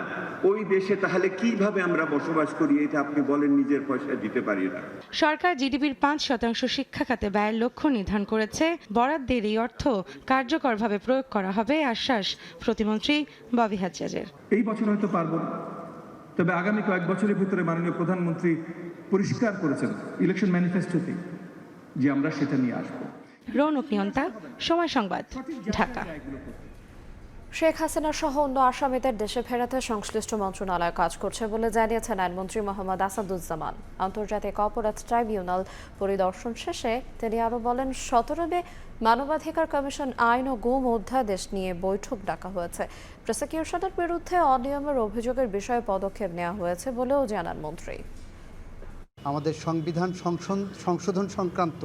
ওই দেশে তাহলে কিভাবে আমরা বসবাস করি, এটা আপনি বলেন, নিজের পয়সা দিতে পারি না। সরকার জিডিপির ৫% শিক্ষা খাতে ব্যয়ের লক্ষ্য নির্ধারণ করেছে। বরাদ্দের এই অর্থ কার্যকরভাবে প্রয়োগ করা হবে, আশ্বাস প্রতিমন্ত্রী ববি হাজ্জাজের। এই বছর হয়তো পারবো না, তবে আগামী কয়েক বছরের ভিতরে মাননীয় প্রধানমন্ত্রী পরিষ্কার করেছেন ইলেকশন ম্যানিফেস্টোতে যে আমরা সেটা নিয়ে আসবো। রৌনক নিয়ন্তা, সময় সংবাদ, ঢাকা। শেখ হাসিনা সহ অন্য আসামিদের দেশে ফেরাতে সংশ্লিষ্ট মন্ত্রণালয় কাজ করছে বলে জানিয়েছেন আইনমন্ত্রী মোহাম্মদ আসাদুজ্জামান। আন্তর্জাতিক অপরাধ ট্রাইব্যুনাল পরিদর্শন শেষে তিনি আরও বলেন, 17 মে মানবাধিকার কমিশন আইন ও গুম অধ্যাদেশ নিয়ে বৈঠক ডাকা হয়েছে। প্রসিকিউশনের বিরুদ্ধে অনিয়মের অভিযোগের বিষয়ে পদক্ষেপ নেওয়া হয়েছে বলেও জানান মন্ত্রী। আমাদের সংবিধান সংশোধন সংক্রান্ত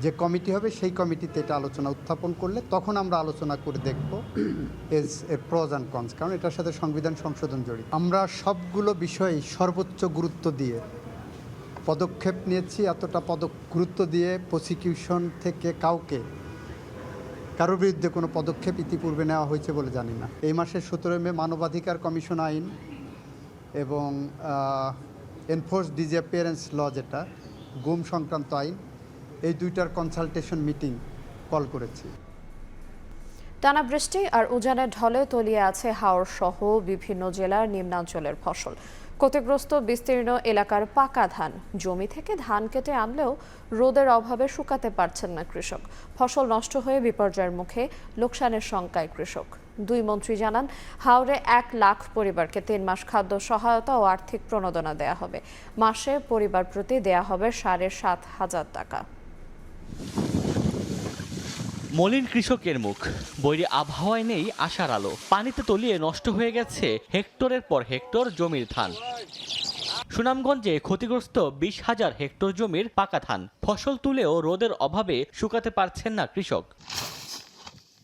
যে কমিটি হবে সেই কমিটিতে এটা আলোচনা উত্থাপন করলে তখন আমরা আলোচনা করে দেখব এজ এ প্রজ অ্যান্ড কনস, কারণ এটার সাথে সংবিধান সংশোধন জড়িত। আমরা সবগুলো বিষয়েই সর্বোচ্চ গুরুত্ব দিয়ে পদক্ষেপ নিয়েছি। এতটা গুরুত্ব দিয়ে প্রসিকিউশন থেকে কারোর বিরুদ্ধে কোনো পদক্ষেপ ইতিপূর্বে নেওয়া হয়েছে বলে জানি না। এই মাসের 17 মে মানবাধিকার কমিশন আইন এবং এনফোর্স ডিসঅ্যাপিয়ারেন্স ল, যেটা গুম সংক্রান্ত আইন, এই দুইটার কনসালটেশন মিটিং কল করেছি। টানা বৃষ্টি আর উজানের ঢলে তলিয়ে আছে হাওড় সহ বিভিন্ন জেলার নিম্নাঞ্চলের ফসল। ক্ষতিগ্রস্ত বিস্তীর্ণ এলাকার পাকা ধান। জমি থেকে ধান কেটে আনলেও রোদের অভাবে শুকাতে পারছেন না কৃষক। ফসল নষ্ট হয়ে বিপর্যয়ের মুখে, লোকসানের শঙ্কায় কৃষক। দুই মন্ত্রী জানান, হাওড়ে 1 লাখ পরিবারকে 3 মাস খাদ্য সহায়তা ও আর্থিক প্রণোদনা দেয়া হবে। মাসে পরিবার প্রতি দেয়া হবে 7,500 টাকা। মলিন কৃষকের মুখ, বৈরী আবহাওয়ায় নেই আশার আলো। পানিতে তলিয়ে নষ্ট হয়ে গেছে হেক্টরের পর হেক্টর জমির ধান। সুনামগঞ্জে ক্ষতিগ্রস্ত 20,000 হেক্টর জমির পাকা ধান ফসল তুলেও রোদের অভাবে শুকাতে পারছেন না কৃষক।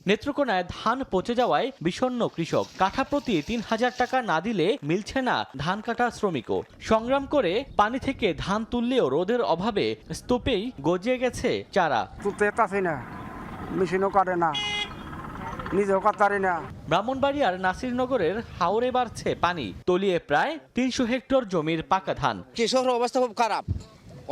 নেত্রকোনায় ধান পচে যাওয়ায় বিষণ্ণ কৃষক। কাঠা প্রতি 3,000 টাকা না দিলে মিলছে না ধান কাটার শ্রমিকও। সংগ্রাম করে পানি থেকে ধান তুললেও রোদের অভাবে স্তূপেই গজিয়ে গেছে চারা। মেশিনও কাটে না, নিজেও কাটারি না। ব্রাহ্মণবাড়িয়ার নাসিরনগরের হাওরে বাড়ছে পানি, তলিয়ে প্রায় 300 হেক্টর জমির পাকা ধান। কৃষকের অবস্থা খুব খারাপ,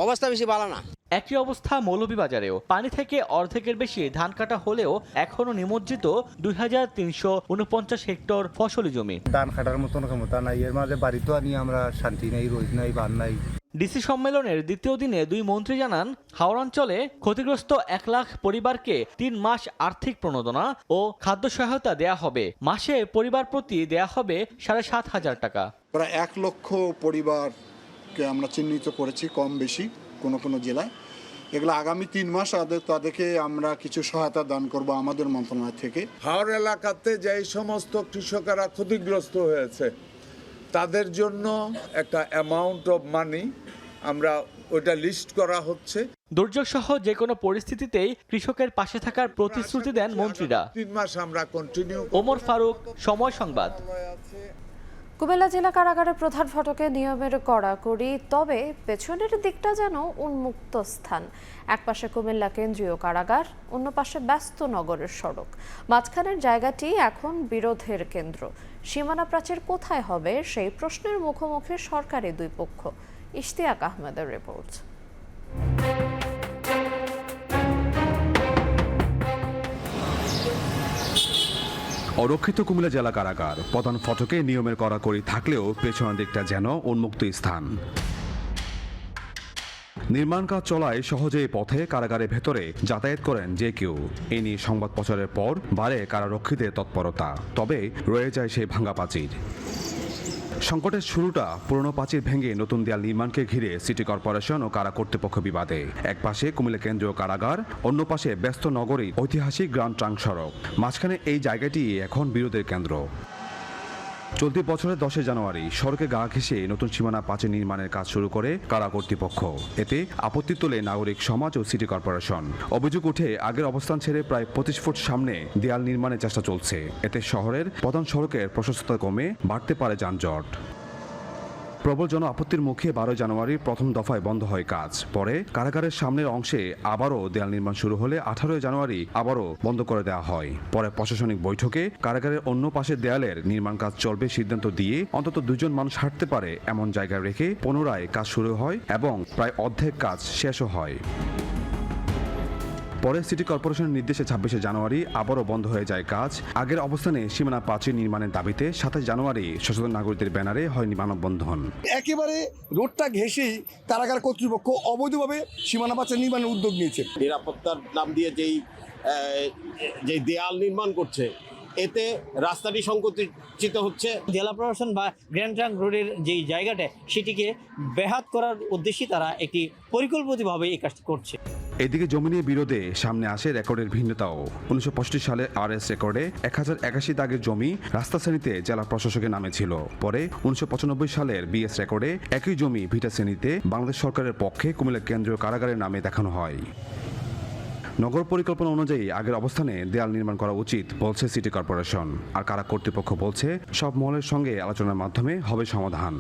অবস্থা বেশি ভালো না। একই অবস্থা মৌলভীবাজারেও। পানি থেকে অর্ধেকের বেশি ধান কাটা হলেও এখনো নিমজ্জিত 2,349 হেক্টর ফসলি জমি। ধান কাটার মতন ক্ষমতা নাই, এর মাঝে বাড়িতেও আনি আমরা শান্তি নাই, রোদ নাই, বান নাই। ডিসি সম্মেলনের দ্বিতীয় দিনে 2 মন্ত্রী জানান, হাওড়াঞ্চলে ক্ষতিগ্রস্ত 1 লাখ পরিবারকে 3 মাস আর্থিক প্রণোদনা ও খাদ্য সহায়তা দেয়া হবে। মাসে পরিবার প্রতি দেয়া হবে 7,500 টাকা। প্রায় 1 লক্ষ পরিবারকে আমরা চিহ্নিত করেছি, কম বেশি কোনো কোনো জেলায়। এগুলো আগামী 3 মাস তাদেরকে আমরা কিছু সহায়তা দান করব আমাদের মন্ত্রণালয় থেকে। হাওড় এলাকাতে যেই সমস্ত কৃষকেরা ক্ষতিগ্রস্ত হয়েছে তাদের জন্য একটা অ্যামাউন্ট অফ মানি আমরা ওইটা লিস্ট করা হচ্ছে। দুর্যোগ সহ যে কোনো পরিস্থিতিতেই কৃষকের পাশে থাকার প্রতিশ্রুতি দেন মন্ত্রীরা। 3 মাস আমরা কন্টিনিউ। ওমর ফারুক, সময় সংবাদ। কুমিল্লা জেলা কারাগারের প্রধান ফটকে নিয়মের কড়াকড়ি, তবে পেছনের দিকটা যেন উন্মুক্ত স্থান। একপাশে কুমিল্লা কেন্দ্রীয় কারাগার, অন্য পাশে ব্যস্ত নগরের সড়ক। মাঝখানের জায়গাটি এখন বিরোধের কেন্দ্র। সীমানা প্রাচীর কোথায় হবে সেই প্রশ্নের মুখোমুখি সরকারি 2 পক্ষ। ইশতিয়াক আহমেদের রিপোর্ট। অরক্ষিত কুমিল্লা জেলা কারাগার প্রধান ফটকে নিয়মের কড়াকড়ি থাকলেও পেছনের দিকটা যেন উন্মুক্ত স্থান। নির্মাণ কাজ চলায় সহজেই পথে কারাগারের ভেতরে যাতায়াত করেন যে কেউ। এ নিয়ে সংবাদ প্রচারের পর বাড়ে কারারক্ষীদের তৎপরতা, তবে রয়ে যায় সেই ভাঙা প্রাচীর। সংকটের শুরুটা পুরনো প্রাচীর ভেঙে নতুন দেয়াল নির্মাণকে ঘিরে সিটি কর্পোরেশন ও কারা কর্তৃপক্ষ বিবাদে। এক পাশে কুমিল্লা কেন্দ্রীয় কারাগার, অন্য পাশে ব্যস্ত নগরী ঐতিহাসিক গ্র্যান্ড ট্রাঙ্ক সড়ক। মাঝখানে এই জায়গাটি এখন বিরোধের কেন্দ্র। চলতি বছরের 10 জানুয়ারি সড়কে গা ঘেঁষে নতুন সীমানা প্রাচীর নির্মাণের কাজ শুরু করে কারা কর্তৃপক্ষ। এতে আপত্তি তোলে নাগরিক সমাজ ও সিটি কর্পোরেশন। অভিযোগ উঠে আগের অবস্থান ছেড়ে প্রায় 25 ফুট সামনে দেয়াল নির্মাণের চেষ্টা চলছে। এতে শহরের প্রধান সড়কের প্রশস্ততা কমে বাড়তে পারে যানজট। প্রবল জন আপত্তির মুখে 12 জানুয়ারি প্রথম দফায় বন্ধ হয় কাজ। পরে কারাগারের সামনের অংশে আবারও দেয়াল নির্মাণ শুরু হলে 18 জানুয়ারি আবারও বন্ধ করে দেওয়া হয়। পরে প্রশাসনিক বৈঠকে কারাগারের অন্য পাশের দেয়ালের নির্মাণ কাজ চলবে সিদ্ধান্ত দিয়ে অন্তত 2 জন মানুষ হাঁটতে পারে এমন জায়গায় রেখে পুনরায় কাজ শুরু হয় এবং প্রায় অর্ধেক কাজ শেষও হয়। পরে সিটি কর্পোরেশনের নির্দেশে 26 জানুয়ারি আবারও বন্ধ হয়ে যায় কাজ। আগের অবস্থানে সীমানা প্রাচীর নির্মাণের দাবিতে 27 জানুয়ারি সচেতন নাগরিকদের ব্যানারে হয় মানববন্ধন। একেবারে রোডটা ঘেঁষেই কারাগার কর্তৃপক্ষ অবৈধভাবে সীমানা প্রাচীর নির্মাণের উদ্যোগ নিয়েছে। নিরাপত্তার নাম দিয়ে যেই দেয়াল নির্মাণ করছে, এতে রাস্তাটি সংকুচিত হচ্ছে। জেলা প্রশাসন বা গ্র্যান্ড ট্রাঙ্ক রোডের যেই জায়গাটা সেটিকে ব্যাহত করার উদ্দেশ্যে তারা একটি পরিকল্পিতভাবে এই কাজটি করছে। এদিকে জমি নিয়ে বিরোধে সামনে আসে রেকর্ডের ভিন্নতাও। 1965 সালে RS রেকর্ডে 1081 দাগের জমি রাস্তা শ্রেণীতে জেলা প্রশাসকের নামে ছিল। পরে 1995 সালের BS রেকর্ডে একই জমি ভিটা শ্রেণীতে বাংলাদেশ সরকারের পক্ষে কুমিল্লা কেন্দ্রীয় কারাগারের নামে দেখানো হয়। নগর পরিকল্পনা অনুযায়ী আগের অবস্থানে দেয়াল নির্মাণ করা উচিত বলছে সিটি কর্পোরেশন। আর কারা কর্তৃপক্ষ বলছে সব মহলের সঙ্গে আলোচনার মাধ্যমে হবে সমাধান।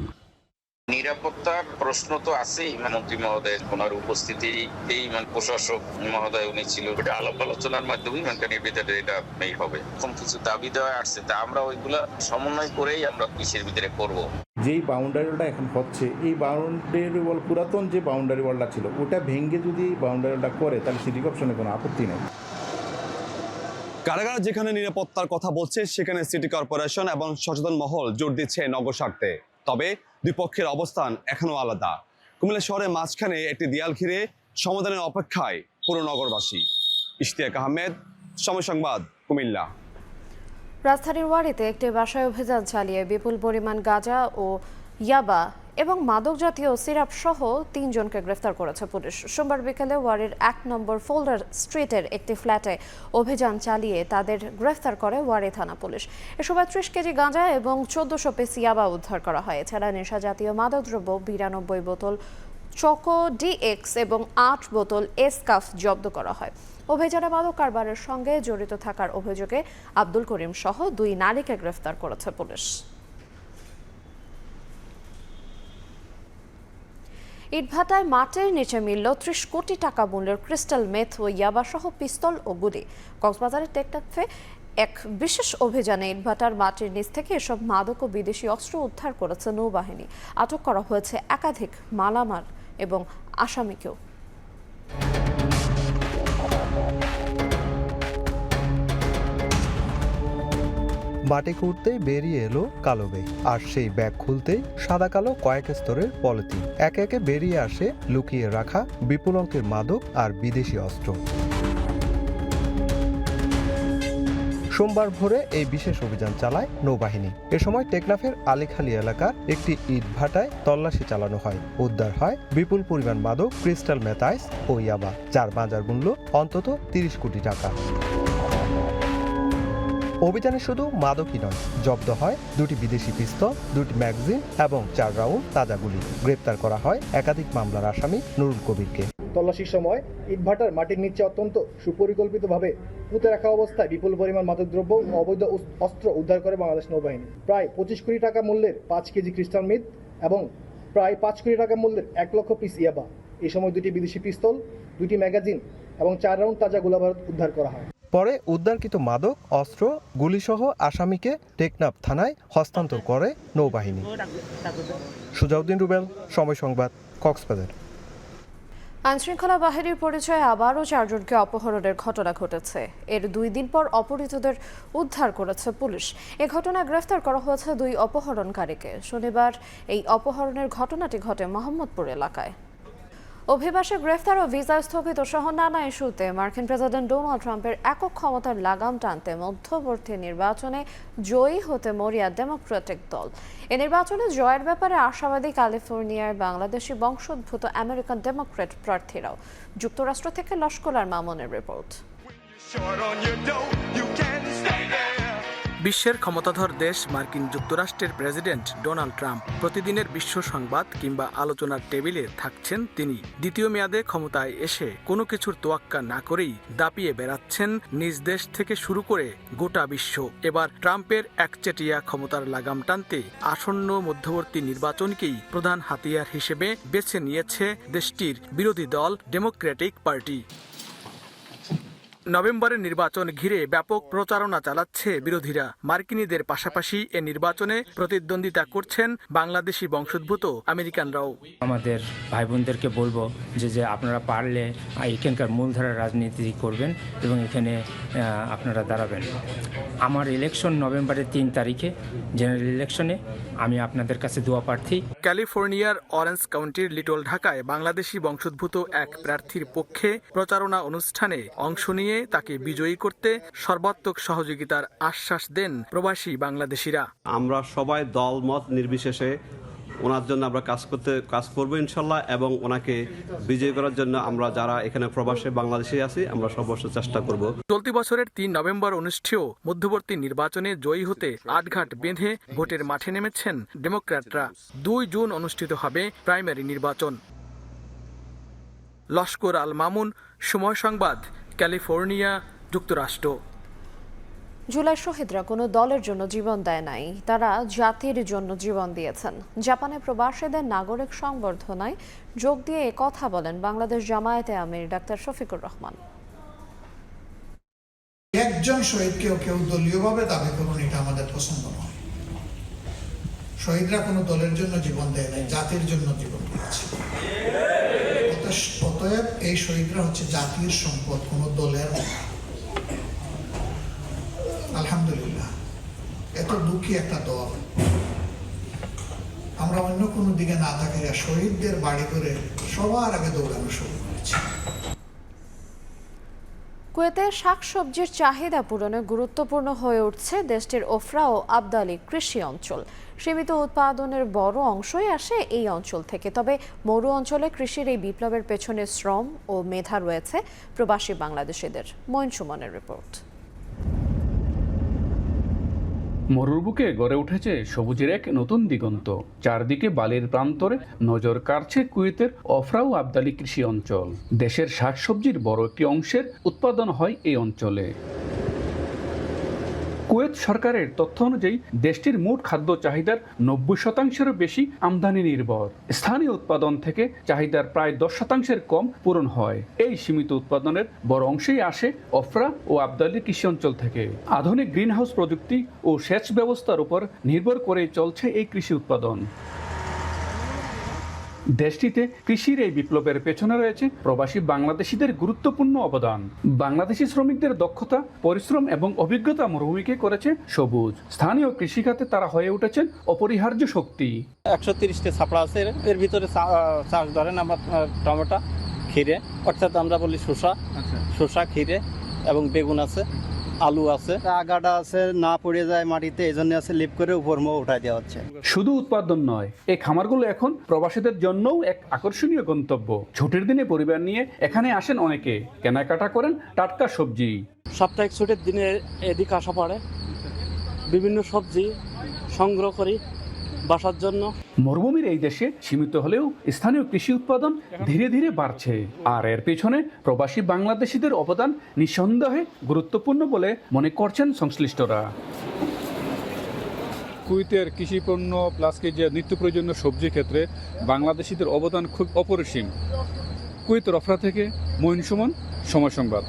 নিরাপত্তার প্রশ্ন তো আছেই। মন্ত্রী মহোদয় ওনার উপস্থিতি, এই প্রশাসক মহোদয় উনি ছিল, এটা আলাপ আলোচনার মাধ্যমে ভিতরে এটা নেই হবে। এরকম কিছু দাবি দেওয়া আসছে, তা আমরা ওইগুলা সমন্বয় করেই আমরা কৃষির ভিতরে করব। যেই বাউন্ডারি ওয়ালটা এখন হচ্ছে, এই বাউন্ডারি ওয়াল পুরাতন যে বাউন্ডারি ওয়ালটা ছিল ওটা ভেঙে যদি বাউন্ডারি ওয়ালটা করে তাহলে সিটি কর্পোরেশনের কোনো আপত্তি নেই। কারাগার যেখানে নিরাপত্তার কথা বলছে সেখানে সিটি কর্পোরেশন এবং সচেতন মহল জোর দিচ্ছে নগর স্বার্থে। তবে 2 পক্ষের অবস্থান এখনো আলাদা। কুমিল্লা শহরের মাঝখানে একটি দেয়াল ঘিরে সমাধানের অপেক্ষায় পুরো নগরবাসী। ইশতিয়াক আহমেদ, সময় সংবাদ, কুমিল্লা। রাজধানীর ওয়ারীতে একটি বাসায় অভিযান চালিয়ে বিপুল পরিমাণ গাঁজা ও ইয়াবা এবং মাদক জাতীয় সিরাপ সহ 3 জনকে গ্রেফতার করেছে পুলিশ। সোমবার বিকেলে ওয়ারির 1 নম্বর ফোল্ডার স্ট্রিটের একটি ফ্ল্যাটে অভিযান চালিয়ে তাদের গ্রেফতার করে ওয়ারি থানা পুলিশ। এ সময় 30 কেজি গাঁজা এবং 1400 পিস ইয়াবা উদ্ধার করা হয়। এছাড়া নেশা জাতীয় মাদকদ্রব্য 92 বোতল চকো ডিএক্স এবং 8 বোতল এসকাফ জব্দ করা হয়। অভিযানে মাদক কারবারের সঙ্গে জড়িত থাকার অভিযোগে আব্দুল করিম সহ 2 নারীকে গ্রেফতার করেছে পুলিশ। ইটভাটায় মাটির নিচে মিলল 30 কোটি টাকা মূল্যের ক্রিস্টাল মেথ ও ইয়াবা সহ পিস্তল ও গুলি। কক্সবাজারের টেকনাফে এক বিশেষ অভিযানে ইটভাটার মাটির নিচ থেকে এসব মাদক ও বিদেশি অস্ত্র উদ্ধার করেছে নৌবাহিনী। আটক করা হয়েছে একাধিক মালামাল এবং আসামিকেও। মাটি খুঁড়তেই বেরিয়ে এলো কালো ব্যাগ, আর সেই ব্যাগ খুলতেই সাদা কালো কয়েক স্তরের পলিথিন। একে একে বেরিয়ে আসে লুকিয়ে রাখা বিপুল অঙ্কের মাদক আর বিদেশি অস্ত্র। সোমবার ভোরে এই বিশেষ অভিযান চালায় নৌবাহিনী। এ সময় টেকনাফের আলীখালী এলাকার একটি ইট ভাটায় তল্লাশি চালানো হয়। উদ্ধার হয় বিপুল পরিমাণ মাদক ক্রিস্টাল মেথাইস ও ইয়াবা, যার বাজার মূল্য অন্তত 30 কোটি টাকা। অভিযানে শুধু মাদকই নয়, জব্দ হয় 2টি বিদেশি পিস্তল, 2টি ম্যাগাজিন এবং 4 রাউন্ড তাজা গুলি। গ্রেপ্তার করা হয় একাধিক মামলার আসামি নুরুল কবিরকে। তল্লাশির সময় ইটভাটার মাটির নিচে অত্যন্ত সুপরিকল্পিতভাবে পুঁতে রাখা অবস্থায় বিপুল পরিমাণ মাদকদ্রব্য ও অবৈধ অস্ত্র উদ্ধার করে বাংলাদেশ নৌবাহিনী। প্রায় 25 কোটি টাকা মূল্যের 5 কেজি ক্রিস্টাল মেথ এবং প্রায় 5 কোটি টাকা মূল্যের 1 লক্ষ পিস ইয়াবা। এই সময় 2টি বিদেশি পিস্তল, 2টি ম্যাগাজিন এবং 4 রাউন্ড তাজা গোলাবারুদ উদ্ধার করা হয়। পরে উদ্ধারকৃত মাদক, অস্ত্র, গুলিসহ আসামিকে টেকনাফ থানায় হস্তান্তর করে নৌবাহিনী। সুজাউদ্দিন রুবেল, সময় সংবাদ, কক্সবাজার। আইনশৃঙ্খলা বাহিনীর পরিচয়ে আবারও 4 জনকে অপহরণের ঘটনা ঘটেছে। এর 2 দিন পর অপহৃতদের উদ্ধার করেছে পুলিশ। এ ঘটনায় গ্রেফতার করা হয়েছে 2 অপহরণকারীকে। শনিবার এই অপহরণের ঘটনাটি ঘটে মোহাম্মদপুর এলাকায়। অভিবাসী গ্রেফতার ও ভিসা স্থগিত সহ নানা ইস্যুতে মার্কিন প্রেসিডেন্ট ডোনাল্ড ট্রাম্পের একক ক্ষমতার লাগাম টানতে মধ্যবর্তী নির্বাচনে জয়ী হতে মরিয়া ডেমোক্রেটিক দল। এ নির্বাচনে জয়ের ব্যাপারে আশাবাদী ক্যালিফোর্নিয়ার বাংলাদেশি বংশোদ্ভূত আমেরিকান ডেমোক্র্যাট প্রার্থীরাও। যুক্তরাষ্ট্র থেকে লস্কর মামুনের রিপোর্ট। বিশ্বের ক্ষমতাধর দেশ মার্কিন যুক্তরাষ্ট্রের প্রেসিডেন্ট ডোনাল্ড ট্রাম্প প্রতিদিনের বিশ্ব সংবাদ কিংবা আলোচনার টেবিলে থাকছেন তিনি। দ্বিতীয় মেয়াদে ক্ষমতায় এসে কোনো কিছুর তোয়াক্কা না করেই দাপিয়ে বেড়াচ্ছেন নিজ দেশ থেকে শুরু করে গোটা বিশ্ব। এবার ট্রাম্পের একচেটিয়া ক্ষমতার লাগাম টানতে আসন্ন মধ্যবর্তী নির্বাচনকেই প্রধান হাতিয়ার হিসেবে বেছে নিয়েছে দেশটির বিরোধী দল ডেমোক্রেটিক পার্টি। নভেম্বরের নির্বাচন ঘিরে ব্যাপক প্রচারণা চালাচ্ছে বিরোধীরা। মার্কিনীদের পাশাপাশি এ নির্বাচনে প্রতিদ্বন্দ্বিতা করছেন বাংলাদেশি বংশোদ্ভূত আমেরিকানরাও। আমাদের ভাই বোনদেরকে বলবো যে আপনারা পারলে এখানকার মূলধারার রাজনীতি করবেন এবং এখানে আপনারা দাঁড়াবেন। আমার ইলেকশন নভেম্বরের 3 তারিখে, জেনারেল ইলেকশনে আমি আপনাদের কাছে দোয়া প্রার্থী। ক্যালিফোর্নিয়ার অরেঞ্জ কাউন্টির লিটল ঢাকায় বাংলাদেশি বংশোদ্ভূত এক প্রার্থীর পক্ষে প্রচারণা অনুষ্ঠানে অংশ নিয়ে তাকে বিজয়ী করতে সর্বাত্মক সহযোগিতার আশ্বাস দেন প্রবাসী বাংলাদেশিরা। আমরা সবাই দল মত নির্বিশেষে ওনার জন্য আমরা কাজ করবো ইনশাল্লাহ, এবং ওনাকে বিজয়ী করার জন্য আমরা যারা এখানে প্রবাসে বাংলাদেশে আছি আমরা সর্বস্ব চেষ্টা করব। চলতি বছরের 3 নভেম্বর অনুষ্ঠেয় মধ্যবর্তী নির্বাচনে জয়ী হতে আটঘাট বেঁধে ভোটের মাঠে নেমেছেন ডেমোক্র্যাটরা। 2 জুন অনুষ্ঠিত হবে প্রাইমারি নির্বাচন। লস্কর আল মামুন, সময় সংবাদ, ক্যালিফোর্নিয়া, যুক্তরাষ্ট্র। জুলাই শহীদরা কোনো দলের জন্য জীবন দেয় নাই, তারা জাতির জন্য জীবন দিয়েছেন। জাপানে প্রবাসীদের নাগরিক সংবর্ধনায় যোগ দিয়ে কথা বলেন বাংলাদেশ জামায়াতে আমির ডাক্তার শফিকুর রহমান। একজন শহীদকেও কেউ দলীয়ভাবে দাবি করুন, এটা আমাদের পছন্দ নয়। শহীদরা কোনো দলের জন্য জীবন দেয় নাই, জাতির জন্য জীবন দিয়েছে। অতএব এই শহীদরা হচ্ছে জাতির সম্পদ, কোনো দলের নয়। আলহামদুলিল্লাহ, এত দুঃখী একটা দল, আমরা অন্য কোনো দিকে না থাকিয়া শহীদদের বাড়ি করে সবার আগে দৌড়ানো শুরু করেছি। কুয়েতে শাকসবজির চাহিদা পূরণে গুরুত্বপূর্ণ হয়ে উঠছে দেশটির ওফরা ও আবদালি কৃষি অঞ্চল। সীমিত উৎপাদনের বড় অংশই আসে এই অঞ্চল থেকে। তবে মরু অঞ্চলে কৃষির এই বিপ্লবের পেছনে শ্রম ও মেধা রয়েছে প্রবাসী বাংলাদেশিদের। মঈন সুমনের রিপোর্ট। মরুর বুকে গড়ে উঠেছে সবুজের এক নতুন দিগন্ত। চারদিকে বালির প্রান্তরে নজর কাড়ছে কুয়েতের ওফরা ও আবদালি কৃষি অঞ্চল। দেশের শাকসবজির বড় একটি অংশের উৎপাদন হয় এই অঞ্চলে। কুয়েত সরকারের তথ্য অনুযায়ী দেশটির মোট খাদ্য চাহিদার 90%-এরও বেশি আমদানি নির্ভর। স্থানীয় উৎপাদন থেকে চাহিদার প্রায় 10%-এর কম পূরণ হয়। এই সীমিত উৎপাদনের বড় অংশেই আসে ওফরা ও আবদালি কৃষি অঞ্চল থেকে। আধুনিক গ্রিনহাউস প্রযুক্তি ও সেচ ব্যবস্থার উপর নির্ভর করে চলছে এই কৃষি উৎপাদন। দেশটিতে কৃষির এই বিপ্লবের পেছনে রয়েছে প্রবাসী বাংলাদেশিদের গুরুত্বপূর্ণ অবদান। বাংলাদেশি শ্রমিকদের দক্ষতা, পরিশ্রম এবং অভিজ্ঞতা মরুভূমিকে করেছে সবুজ। স্থানীয় কৃষিখাতে তারা হয়ে উঠেছেন অপরিহার্য শক্তি। 130টা ছাপড়া আছে, এর ভিতরে চাষ ধরেন আমরা টমেটো, খিরে, অর্থাৎ আমরা বলি শসা, খিরে এবং বেগুন আছে, আলু আছে, আগাটা আছে, না পড়ে যায় মাটিতে, এই জন্য আছে লিপ করে উপর উঠাই দেওয়া হচ্ছে। শুধু উৎপাদন নয়, এই খামারগুলো এখন প্রবাসীদের জন্যও এক আকর্ষণীয় গন্তব্য। ছুটির দিনে পরিবার নিয়ে এখানে আসেন অনেকে, কেনাকাটা করেন টাটকা সবজি। সাপ্তাহিক ছুটির দিনে এদিকে আসা পড়ে, বিভিন্ন সবজি সংগ্রহ করি বাসার জন্য। মরুভূমির এই দেশে সীমিত হলেও স্থানীয় কৃষি উৎপাদন ধীরে ধীরে বাড়ছে, আর এর পেছনে প্রবাসী বাংলাদেশিদের অবদান নিঃসন্দেহে গুরুত্বপূর্ণ বলে মনে করছেন সংশ্লিষ্টরা। কুয়েতের কৃষি পণ্য প্লাসকে যে নিত্য প্রয়োজনীয় সবজি ক্ষেত্রে বাংলাদেশিদের অবদান খুব অপরিসীম। কুয়েতের ওফরা থেকে মঈন সুমন, সময় সংবাদ।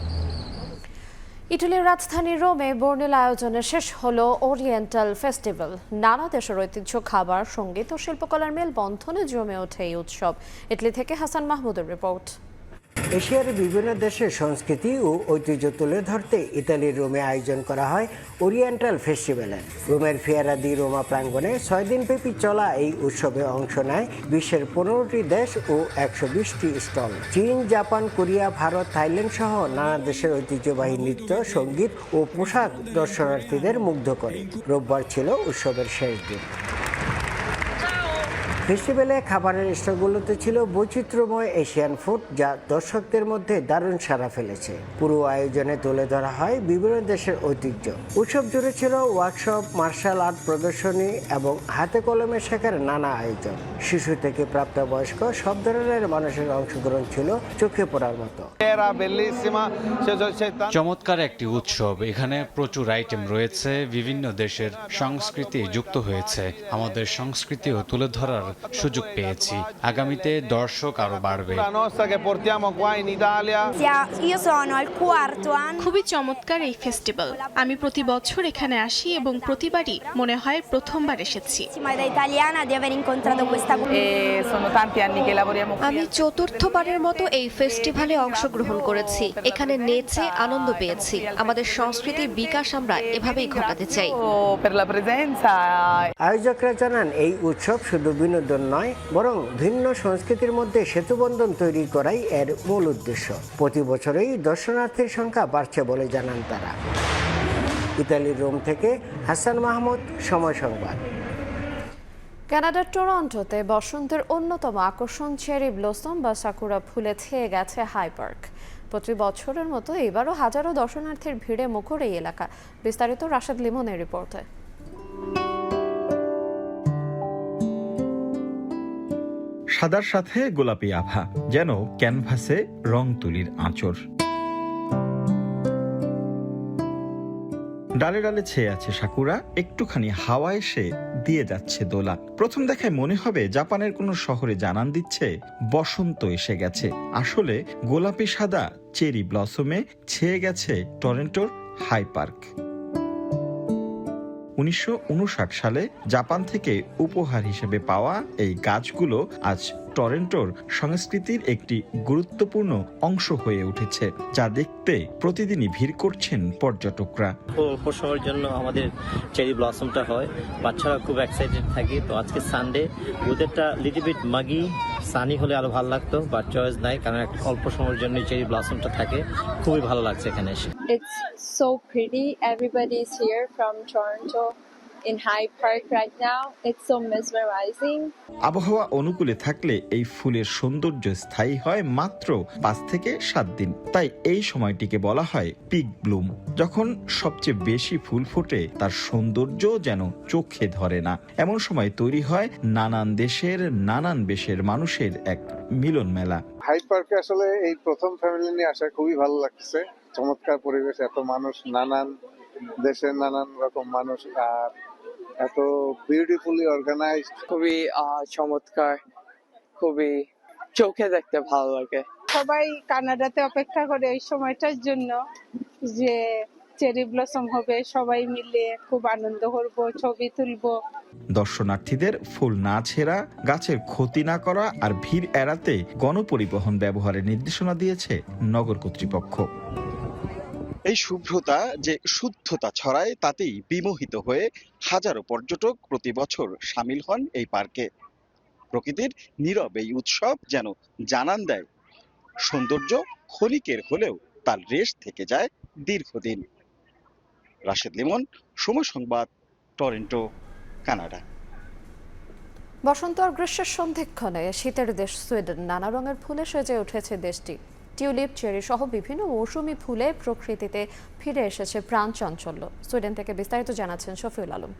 ইটালির রাজধানী রোমে বর্ণিল আয়োজনে শেষ হলো ওরিয়েন্টাল ফেস্টিভ্যাল। নানা দেশের ঐতিহ্য, খাবার, সঙ্গীত ও শিল্পকলার মেলবন্ধনে জমে ওঠে এই উৎসব। ইটালি থেকে হাসান মাহমুদের রিপোর্ট। এশিয়ার বিভিন্ন দেশের সংস্কৃতি ও ঐতিহ্য তুলে ধরতে ইতালির রোমে আয়োজন করা হয় ওরিয়েন্টাল ফেস্টিভ্যালের। রোমের ফিয়েরা দি রোমা প্রাঙ্গণে 6 দিনব্যাপী চলা এই উৎসবে অংশ নেয় বিশ্বের 15টি দেশ ও 120টি স্টল। চীন, জাপান, কোরিয়া, ভারত, থাইল্যান্ড সহ নানা দেশের ঐতিহ্যবাহী নৃত্য, সঙ্গীত ও পোশাক দর্শনার্থীদের মুগ্ধ করে। রোববার ছিল উৎসবের শেষ দিন। ফেস্টিভ্যালে খাবারের স্টলগুলোতে ছিল বৈচিত্র্যময় এশিয়ান ফুড, যা দর্শকদের মধ্যে দারুণ সাড়া ফেলেছে। পুরো আয়োজনে তুলে ধরা হয় বিভিন্ন দেশের ঐতিহ্য। উৎসব জুড়ে ছিল ওয়ার্কশপ, মার্শাল আর্ট প্রদর্শনী এবং হাতে কলমে শেখার নানা আয়োজন। শিশু থেকে প্রাপ্তবয়স্ক সব ধরনের মানুষের অংশগ্রহণ ছিল চোখে পড়ার মতো। চমৎকার একটি উৎসব। এখানে প্রচুর আইটেম রয়েছে, বিভিন্ন দেশের সংস্কৃতি যুক্ত হয়েছে। আমাদের সংস্কৃতিও তুলে ধরার সুযোগ পেয়েছি। আগামীতে দর্শক আরো বাড়বে। খুবই চমৎকার এই ফেস্টিভ্যাল। আমি প্রতি বছর এখানে আসি এবং প্রতিবারই মনে হয় প্রথমবার এসেছি। আমি চতুর্থবারের মতো এই ফেস্টিভ্যালে অংশগ্রহণ করেছি। এখানে নেচে আনন্দ পেয়েছি। আমাদের সংস্কৃতির বিকাশ আমরা এভাবেই ঘটাতে চাই। আয়োজকরা জানান এই উৎসব শুধু বিনোদন নয়, বরং ভিন্ন সংস্কৃতির মধ্যে সেতুবন্ধন তৈরি করাই এর মূল উদ্দেশ্য। প্রতি বছরই দর্শনার্থীর সংখ্যা বাড়ছে বলে জানান তারা। ইতালির রোম থেকে হাসান মাহমুদ, সময় সংবাদ। কানাডার টরন্টোতে বসন্তের অন্যতম আকর্ষণ চেরি ব্লসম বা সাকুরা ফুলে ছেয়ে গেছে হাই পার্ক। প্রতি বছরের মতো এবারও হাজারো দর্শনার্থীর ভিড়ে মুখর এই এলাকা। বিস্তারিত রাশেদ লিমনের রিপোর্টে। সাদার সাথে গোলাপি আভা, যেন ক্যানভাসে রং তুলির আঁচড়। ডালে ডালে ছেয়ে আছে সাকুরা, একটুখানি হাওয়া এসে দিয়ে যাচ্ছে দোলা। প্রথম দেখায় মনে হবে জাপানের কোনো শহরে জানান দিচ্ছে বসন্ত এসে গেছে। আসলে গোলাপি সাদা চেরি ব্লসমে ছেয়ে গেছে টরন্টোর হাই পার্ক। 1959 সালে জাপান থেকে উপহার হিসেবে পাওয়া এই গাছগুলো আজ টরন্টোর সংস্কৃতির একটি গুরুত্বপূর্ণ অংশ হয়ে উঠেছে, যা দেখতে প্রতিদিনই ভিড় করছেন পর্যটকরা। উপসমের জন্য আমাদের চেরি ব্লসমটা হয়, বাচ্চারা খুব এক্সাইটেড থাকে। তো আজকে সানডে, ওদেরটা লিটল বিট মাগি সানি হলে আরো ভালো লাগতো, বাট চয়েস নাই, কারণ অল্প সময়ের জন্য চেরি ব্লসমটা থাকে। খুবই ভালো লাগছে এখানে এসে। It's so pretty. Everybody is here from Toronto in Hyde Park right now. It's so mesmerizing. আবহাওয়া অনুকূলে থাকলে এই ফুলের সৌন্দর্য স্থায়ী হয় মাত্র 5 থেকে 7 দিন। তাই এই সময়টিকে বলা হয় পিক ব্লুম। যখন সবচেয়ে বেশি ফুল ফোটে তার সৌন্দর্য যেন চোখে ধরে না। এমন সময় তৈরি হয় নানান দেশের নানান বেশের মানুষের এক মিলন মেলা। হাইড পার্কে আসলে এই প্রথম ফ্যামিলি নিয়ে আসা খুবই ভালো লাগছে। চমৎকার পরিবেশ, এত মানুষ, নানান দেশের নানান রকম মানুষ, আর এত বিউটিফুলি অর্গানাইজড। খুবই চমৎকার, খুবই চোখে দেখতে ভালো লাগে। সবাই কানাডাতে অপেক্ষা করে এই সময়টার জন্য যে চেরি ব্লসম হবে, সবাই মিলে খুব আনন্দ করব, ছবি তুলবো। দর্শনার্থীদের ফুল না ছেঁড়া, গাছের ক্ষতি না করা আর ভিড় এড়াতে গণপরিবহন ব্যবহারের নির্দেশনা দিয়েছে নগর কর্তৃপক্ষ। এই শুভ্রতা যে শুদ্ধতা ছড়ায় তাতেই বিমোহিত হয়ে হাজারো পর্যটক প্রতি বছর সামিল হন এই পার্কে। প্রকৃতির নীরব এই উৎসব যেন জানান দেয় সৌন্দর্য ক্ষণিকের হলেও তার রেশ থেকে যায় দীর্ঘদিন। রাশেদ লিমন, সময় সংবাদ, টরন্টো, কানাডা। বসন্ত আর গ্রীষ্মের সন্ধিক্ষণে শীতের দেশ সুইডেন নানা রঙের ফুলে সেজে উঠেছে দেশটি। টিউলিপ, চেরি সহ বিভিন্ন মৌসুমী ফুলে প্রকৃতিতে ফিরে এসেছে প্রাণ চাঞ্চল্য। সুইডেন থেকে বিস্তারিত জানাচ্ছেন শফিউল আলম।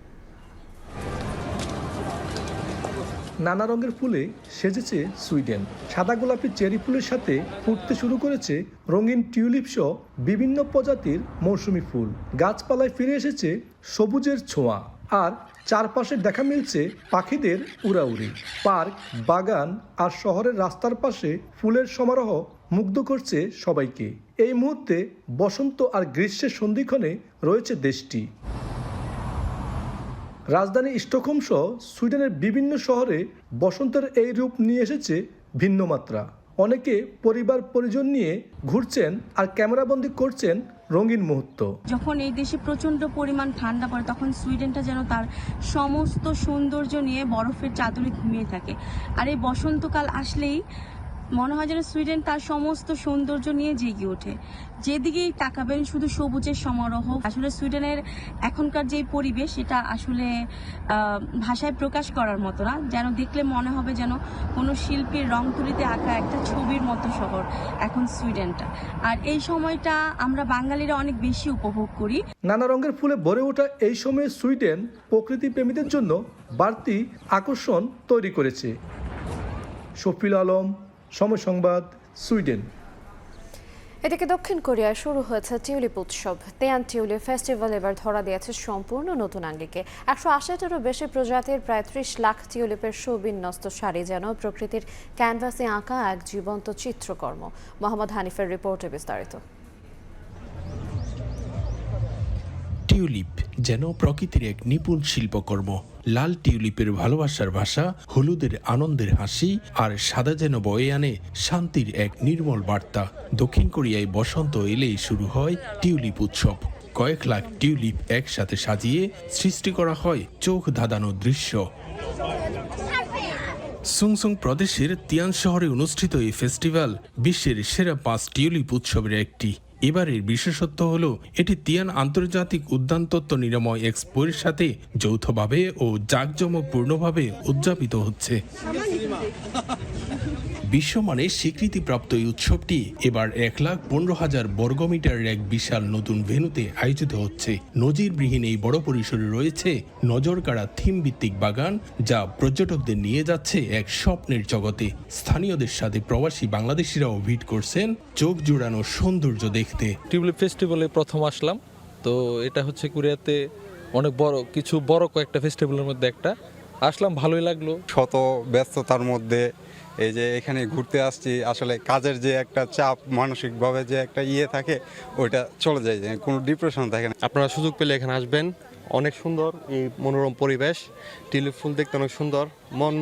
নানা রঙের ফুলে সেজেছে সুইডেন। সাদা গোলাপি চেরি ফুলের সাথে ফুটতে শুরু করেছে রঙিন টিউলিপ সহ বিভিন্ন প্রজাতির মৌসুমী ফুল। গাছপালায় ফিরে এসেছে সবুজের ছোঁয়া, আর চারপাশে দেখা মিলছে পাখিদের উড়াউড়ি। পার্ক, বাগান আর শহরের রাস্তার পাশে ফুলের সমারোহ মুগ্ধ করছে সবাইকে। এই মুহূর্তে বসন্ত আর গ্রীষ্মের সন্ধিক্ষণে রয়েছে দেশটি। রাজধানী স্টকহোম সহ সুইডেনের বিভিন্ন শহরে বসন্তের এই রূপ নিয়ে এসেছে ভিন্ন মাত্রা। অনেকে পরিবার পরিজন নিয়ে ঘুরছেন আর ক্যামেরাবন্দি করছেন রঙিন মুহূর্ত। যখন এই দেশে প্রচন্ড পরিমাণ ঠান্ডা পড়ে তখন সুইডেনটা যেন তার সমস্ত সৌন্দর্য নিয়ে বরফের চাদরে ঘুমিয়ে থাকে। আর এই বসন্তকাল আসলেই মনে হয় যেন সুইডেন তার সমস্ত সৌন্দর্য নিয়ে জেগে ওঠে। যেদিকেই তাকাবেন শুধু সবুজের সমারোহ। আসলে সুইডেনের এখনকার যে পরিবেশ, এটা আসলে ভাষায় প্রকাশ করার মতো না। যেন দেখলে মনে হবে যেন কোনো শিল্পীর রং তুলিতে আঁকা একটা ছবির মতো শহর এখন সুইডেনটা। আর এই সময়টা আমরা বাঙালিরা অনেক বেশি উপভোগ করি। নানা রঙের ফুলে ভরে ওঠা এই সময়ে সুইডেন প্রকৃতি প্রেমীদের জন্য বাড়তি আকর্ষণ তৈরি করেছে। শফিউল আলম, সময় সংবাদ, সুইডেন। এদিকে দক্ষিণ কোরিয়ায় শুরু হয়েছে টিউলিপ উৎসব। তেয়ান টিউলিপ ফেস্টিভ্যাল এবার ধরা দিয়েছে সম্পূর্ণ নতুন আঙ্গিকে। 180টারও বেশি প্রজাতির প্রায় 30 লাখ টিউলিপের সুবিন্যস্ত সারি যেন প্রকৃতির ক্যানভাসে আঁকা এক জীবন্ত চিত্রকর্ম। মোহাম্মদ হানিফের রিপোর্টে বিস্তারিত। টিউলিপ যেন প্রকৃতির এক নিপুণ শিল্পকর্ম। লাল টিউলিপের ভালোবাসার ভাষা, হলুদের আনন্দের হাসি, আর সাদা যেন বয়ে আনে শান্তির এক নির্মল বার্তা। দক্ষিণ কোরিয়ায় বসন্ত এলেই শুরু হয় টিউলিপ উৎসব। কয়েক লাখ টিউলিপ একসাথে সাজিয়ে সৃষ্টি করা হয় চোখ ধাঁধানো দৃশ্য। সুংসুং প্রদেশের তিয়ান শহরে অনুষ্ঠিত এই ফেস্টিভ্যাল বিশ্বের সেরা 5 টিউলিপ উৎসবের একটি। এবারের বিশেষত্ব হলো এটি তিয়ান আন্তর্জাতিক উদ্যানতত্ত্ব নিরাময় এক্সপোর সাথে যৌথভাবে ও জাঁকজমকপূর্ণভাবে উদযাপিত হচ্ছে। বিশ্বমানের স্বীকৃতিপ্রাপ্ত এই উৎসবটি এবার 1,15,000 বর্গমিটারের এক বিশাল নতুন ভেন্যুতে আয়োজিত হচ্ছে। নজিরবিহীন এই বড় পরিসরে রয়েছে নজরকাড়া থিম ভিত্তিক বাগান, যা পর্যটকদের নিয়ে যাচ্ছে এক স্বপ্নের জগতে। স্থানীয়দের সাথে প্রবাসী বাংলাদেশিরাও ভিড় করছেন চোখ জুড়ানো সৌন্দর্য দেখতে। টিউলিপ ফেস্টিভ্যালে প্রথম আসলাম, তো এটা হচ্ছে কোরিয়াতে অনেক বড় কয়েকটা ফেস্টিভ্যালের মধ্যে একটা। আসলাম, ভালোই লাগলো। শত ব্যস্ততার মধ্যে এই যে এখানে ঘুরতে আসছি, আসলে কাজের যে একটা চাপ, মানসিকভাবে যে একটা থাকে ওইটা চলে যায়, কোনো ডিপ্রেশন থাকে না। আপনারা সুযোগ পেলে এখানে আসবেন, অনেক সুন্দর এই মনোরম পরিবেশ, টিউলিপ ফুল দেখতে অনেক সুন্দর, মন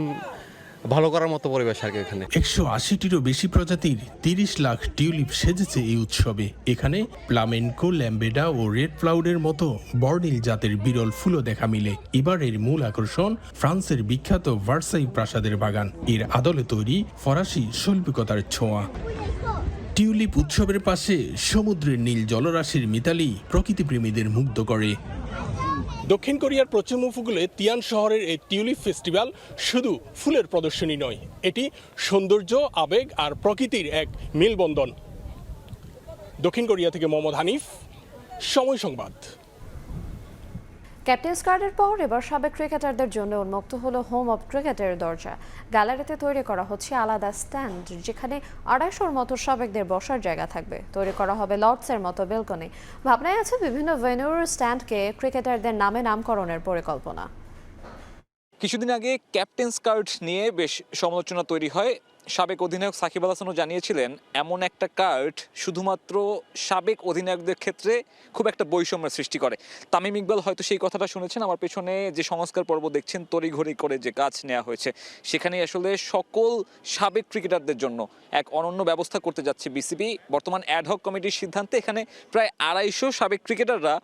ভালো করার মতো পরিবেশ আর কি এখানে। 180টিরও বেশি প্রজাতির 30 লাখ টিউলিপ সেজেছে এই উৎসবে। এখানে ফ্লামেনকো, ল্যাম্বেডা ও রেড ফ্লাউডের মতো বর্ণিল জাতের বিরল ফুলও দেখা মিলে। এবারের মূল আকর্ষণ ফ্রান্সের বিখ্যাত ভার্সাই প্রাসাদের বাগান, এর আদলে তৈরি ফরাসি শৈল্পিকতার ছোঁয়া। টিউলিপ উৎসবের পাশে সমুদ্রের নীল জলরাশির মিতালি প্রকৃতিপ্রেমীদের মুগ্ধ করে। দক্ষিণ কোরিয়ার পশ্চিম উপকূলে তিয়ান শহরের এই টিউলিপ ফেস্টিভ্যাল শুধু ফুলের প্রদর্শনী নয়, এটি সৌন্দর্য, আবেগ আর প্রকৃতির এক মেলবন্ধন। দক্ষিণ কোরিয়া থেকে মোহাম্মদ হানিফ, সময় সংবাদ। ক্যাপ্টেন্স কার্ডের পর এবার সাবেক ক্রিকেটারদের জন্য উন্মুক্ত হলো হোম অব ক্রিকেটের দরজা। গ্যালারিতে তৈরি করা হচ্ছে আলাদা স্ট্যান্ড, যেখানে 250-র মতো সাবেকদের বসার জায়গা থাকবে। তৈরি করা হবে লর্ডসের মতো বেলকনি। ভাবনায় আছে বিভিন্ন ভেন্যুর স্ট্যান্ডকে ক্রিকেটারদের নামে নামকরণের পরিকল্পনা। কিছুদিন আগে ক্যাপ্টেন্স কার্ড নিয়ে বেশ সমালোচনা তৈরি হয়। সাবেক অধিনায়ক সাকিব আল হাসানও জানিয়েছিলেন এমন একটা কার্ড শুধুমাত্র সাবেক অধিনায়কদের ক্ষেত্রে খুব একটা বৈষম্যের সৃষ্টি করে। তামিম ইকবাল হয়তো সেই কথাটা শুনেছেন। আমার পেছনে যে সংস্কার পর্ব দেখছেন, তড়িঘড়ি করে যে কাজ নেওয়া হয়েছে, সেখানে আসলে সকল সাবেক ক্রিকেটারদের জন্য এক অনন্য ব্যবস্থা করতে যাচ্ছে বিসিবি। বর্তমান অ্যাডহক কমিটির সিদ্ধান্তে এখানে প্রায় 250 সাবেক ক্রিকেটাররা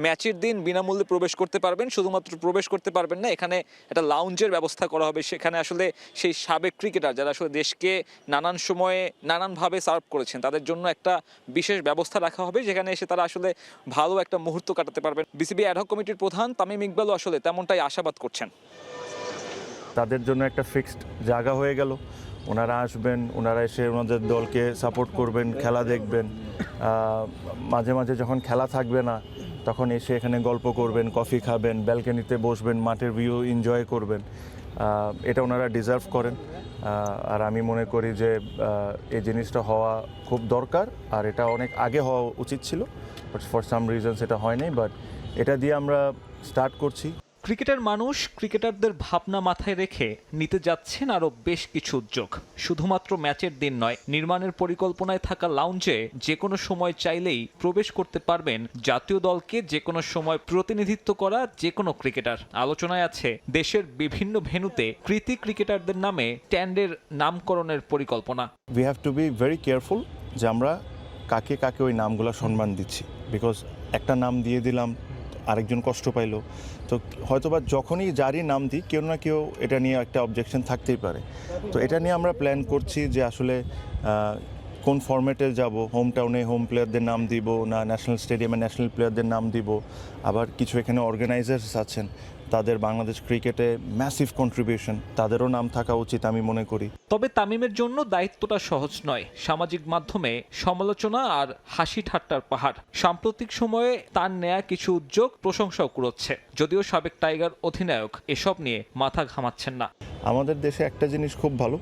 ম্যাচের দিন বিনামূল্যে প্রবেশ করতে পারবেন। শুধুমাত্র প্রবেশ করতে পারবেন না, এখানে একটা লাউঞ্জের ব্যবস্থা করা হবে। সেখানে আসলে সেই সাবেক ক্রিকেটার যারা আসলে দেশকে নানান সময়ে নানানভাবে সার্ভ করেছেন, তাদের জন্য একটা বিশেষ ব্যবস্থা রাখা হবে, যেখানে এসে তারা আসলে ভালো একটা মুহূর্ত কাটাতে পারবেন। বিসিবি অ্যাডহক কমিটির প্রধান তামিম ইকবালও আসলে তেমনটাই আশাবাদ করছেন। তাদের জন্য একটা ফিক্সড জায়গা হয়ে গেল, ওনারা আসবেন, ওনারা এসে ওনাদের দলকে সাপোর্ট করবেন, খেলা দেখবেন। মাঝে মাঝে যখন খেলা থাকবে না, তখন এসে এখানে গল্প করবেন, কফি খাবেন, ব্যালকনিতে বসবেন, মাঠের ভিউ এনজয় করবেন। এটা ওনারা ডিজার্ভ করেন। আর আমি মনে করি যে এই জিনিসটা হওয়া খুব দরকার, আর এটা অনেক আগে হওয়া উচিত ছিল, বাট ফর সাম রিজনস এটা হয়নি। বাট এটা দিয়ে আমরা স্টার্ট করছি। ক্রিকেটের মানুষ ক্রিকেটারদের ভাবনা মাথায় রেখে নিতে যাচ্ছেন আরও বেশ কিছু উদ্যোগ। শুধুমাত্র ম্যাচের দিন নয়, নির্মাণের পরিকল্পনায় থাকা লাউঞ্জে যে কোনো সময় চাইলেই প্রবেশ করতে পারবেন জাতীয় দলকে যে কোনো সময় প্রতিনিধিত্ব করা যে কোনো ক্রিকেটার। আলোচনায় আছে দেশের বিভিন্ন ভেন্যুতে কৃতি ক্রিকেটারদের নামে স্ট্যান্ডের নামকরণের পরিকল্পনা। We have to be very careful যে আমরা কাকে কাকে ওই নামগুলো সম্মান দিচ্ছি, বিকজ একটা নাম দিয়ে দিলাম, আরেকজন কষ্ট পাইলো, তো হয়তোবা যখনই যারই নাম দিই কেউ না কেউ এটা নিয়ে একটা অবজেকশন থাকতেই পারে। তো এটা নিয়ে আমরা প্ল্যান করছি যে আসলে কোন ফরম্যাটে যাব, হোম টাউনে হোম প্লেয়ারদের নাম দিব না ন্যাশনাল স্টেডিয়ামে ন্যাশনাল প্লেয়ারদের নাম দিব। আবার কিছু এখানে অর্গানাইজার্স আছেন, তাদের বাংলাদেশ ক্রিকেটে ম্যাসিভ কন্ট্রিবিউশন, তাদেরও নাম থাকা উচিত আমি মনে করি। তবে তামিমের জন্য দায়িত্বটা সহজ নয়। সামাজিক মাধ্যমে সমালোচনা আর হাসি ঠাট্টার পাহাড়। সাম্প্রতিক সময়ে তার নেয়া কিছু উদ্যোগ প্রশংসাও কুড়োচ্ছে, যদিও সাবেক টাইগার অধিনায়ক এসব নিয়ে মাথা ঘামাচ্ছেন না। আমাদের দেশে একটা জিনিস খুব ভালো,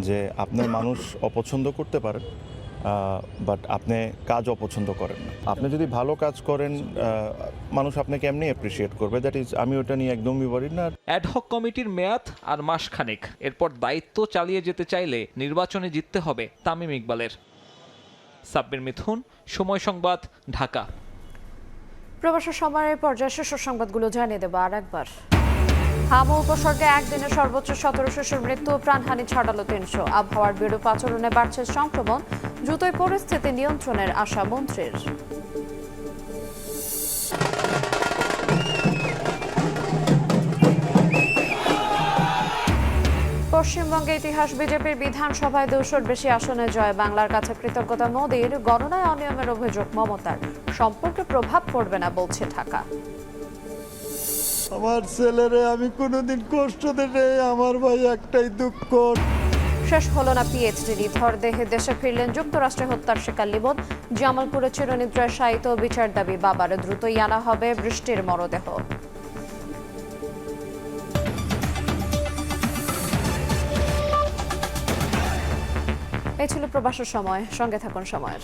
যে আপনার মানুষ অপছন্দ করতে পারেন, বাট আপনি কাজ অপছন্দ করেন না। আপনি যদি ভালো কাজ করেন, মানুষ আপনাকে এমনি অ্যাপ্রিসিয়েট করবে। দ্যাট ইজ, আমি ওটা নিয়ে একদমই বলি না। অ্যাডহক কমিটির মেয়াদ আর মাসখানেক, এরপর দায়িত্ব চালিয়ে যেতে চাইলে নির্বাচনে জিততে হবে তামিম ইকবালের। সাব্বির মিথুন, সময় সংবাদ, ঢাকা। প্রবাসী সময়ের পর্যায়ে শীর্ষ সংবাদগুলো জানিয়ে দেব আর একবার। হামু উপসর্গে একদিনে সর্বোচ্চ 17 শিশুর মৃত্যু, প্রাণহানি ছড়ালো 300। আবহাওয়ার বিরূপ আচরণে বাড়ছে সংক্রমণ, দ্রুতই পরিস্থিতি নিয়ন্ত্রণের আশা মন্ত্রীর। পশ্চিমবঙ্গে ইতিহাস, বিজেপির বিধানসভায় 200-র বেশি আসনে জয়। বাংলার কাছে কৃতজ্ঞতা মোদীর, গণনায় অনিয়মের অভিযোগ মমতার। সম্পর্কে প্রভাব পড়বে না বলছে ঢাকা। আমার ছেলেরে আমি কোনোদিন কষ্ট দেই, আমার ভাই একটাই দুঃখ। শেষ হলো না পিএইচডি, নিথর দেহে দেশে ফিরলেন যুক্তরাষ্ট্রে হত্যার শিকার লিবন। জামালপুরে চিরনিদ্রায় শায়িত, বিচার দাবি বাবার, দ্রুতই আনা হবে বৃষ্টির মরদেহ। এই ছিল প্রবাসের সময়, সঙ্গে থাকুন সময়ের।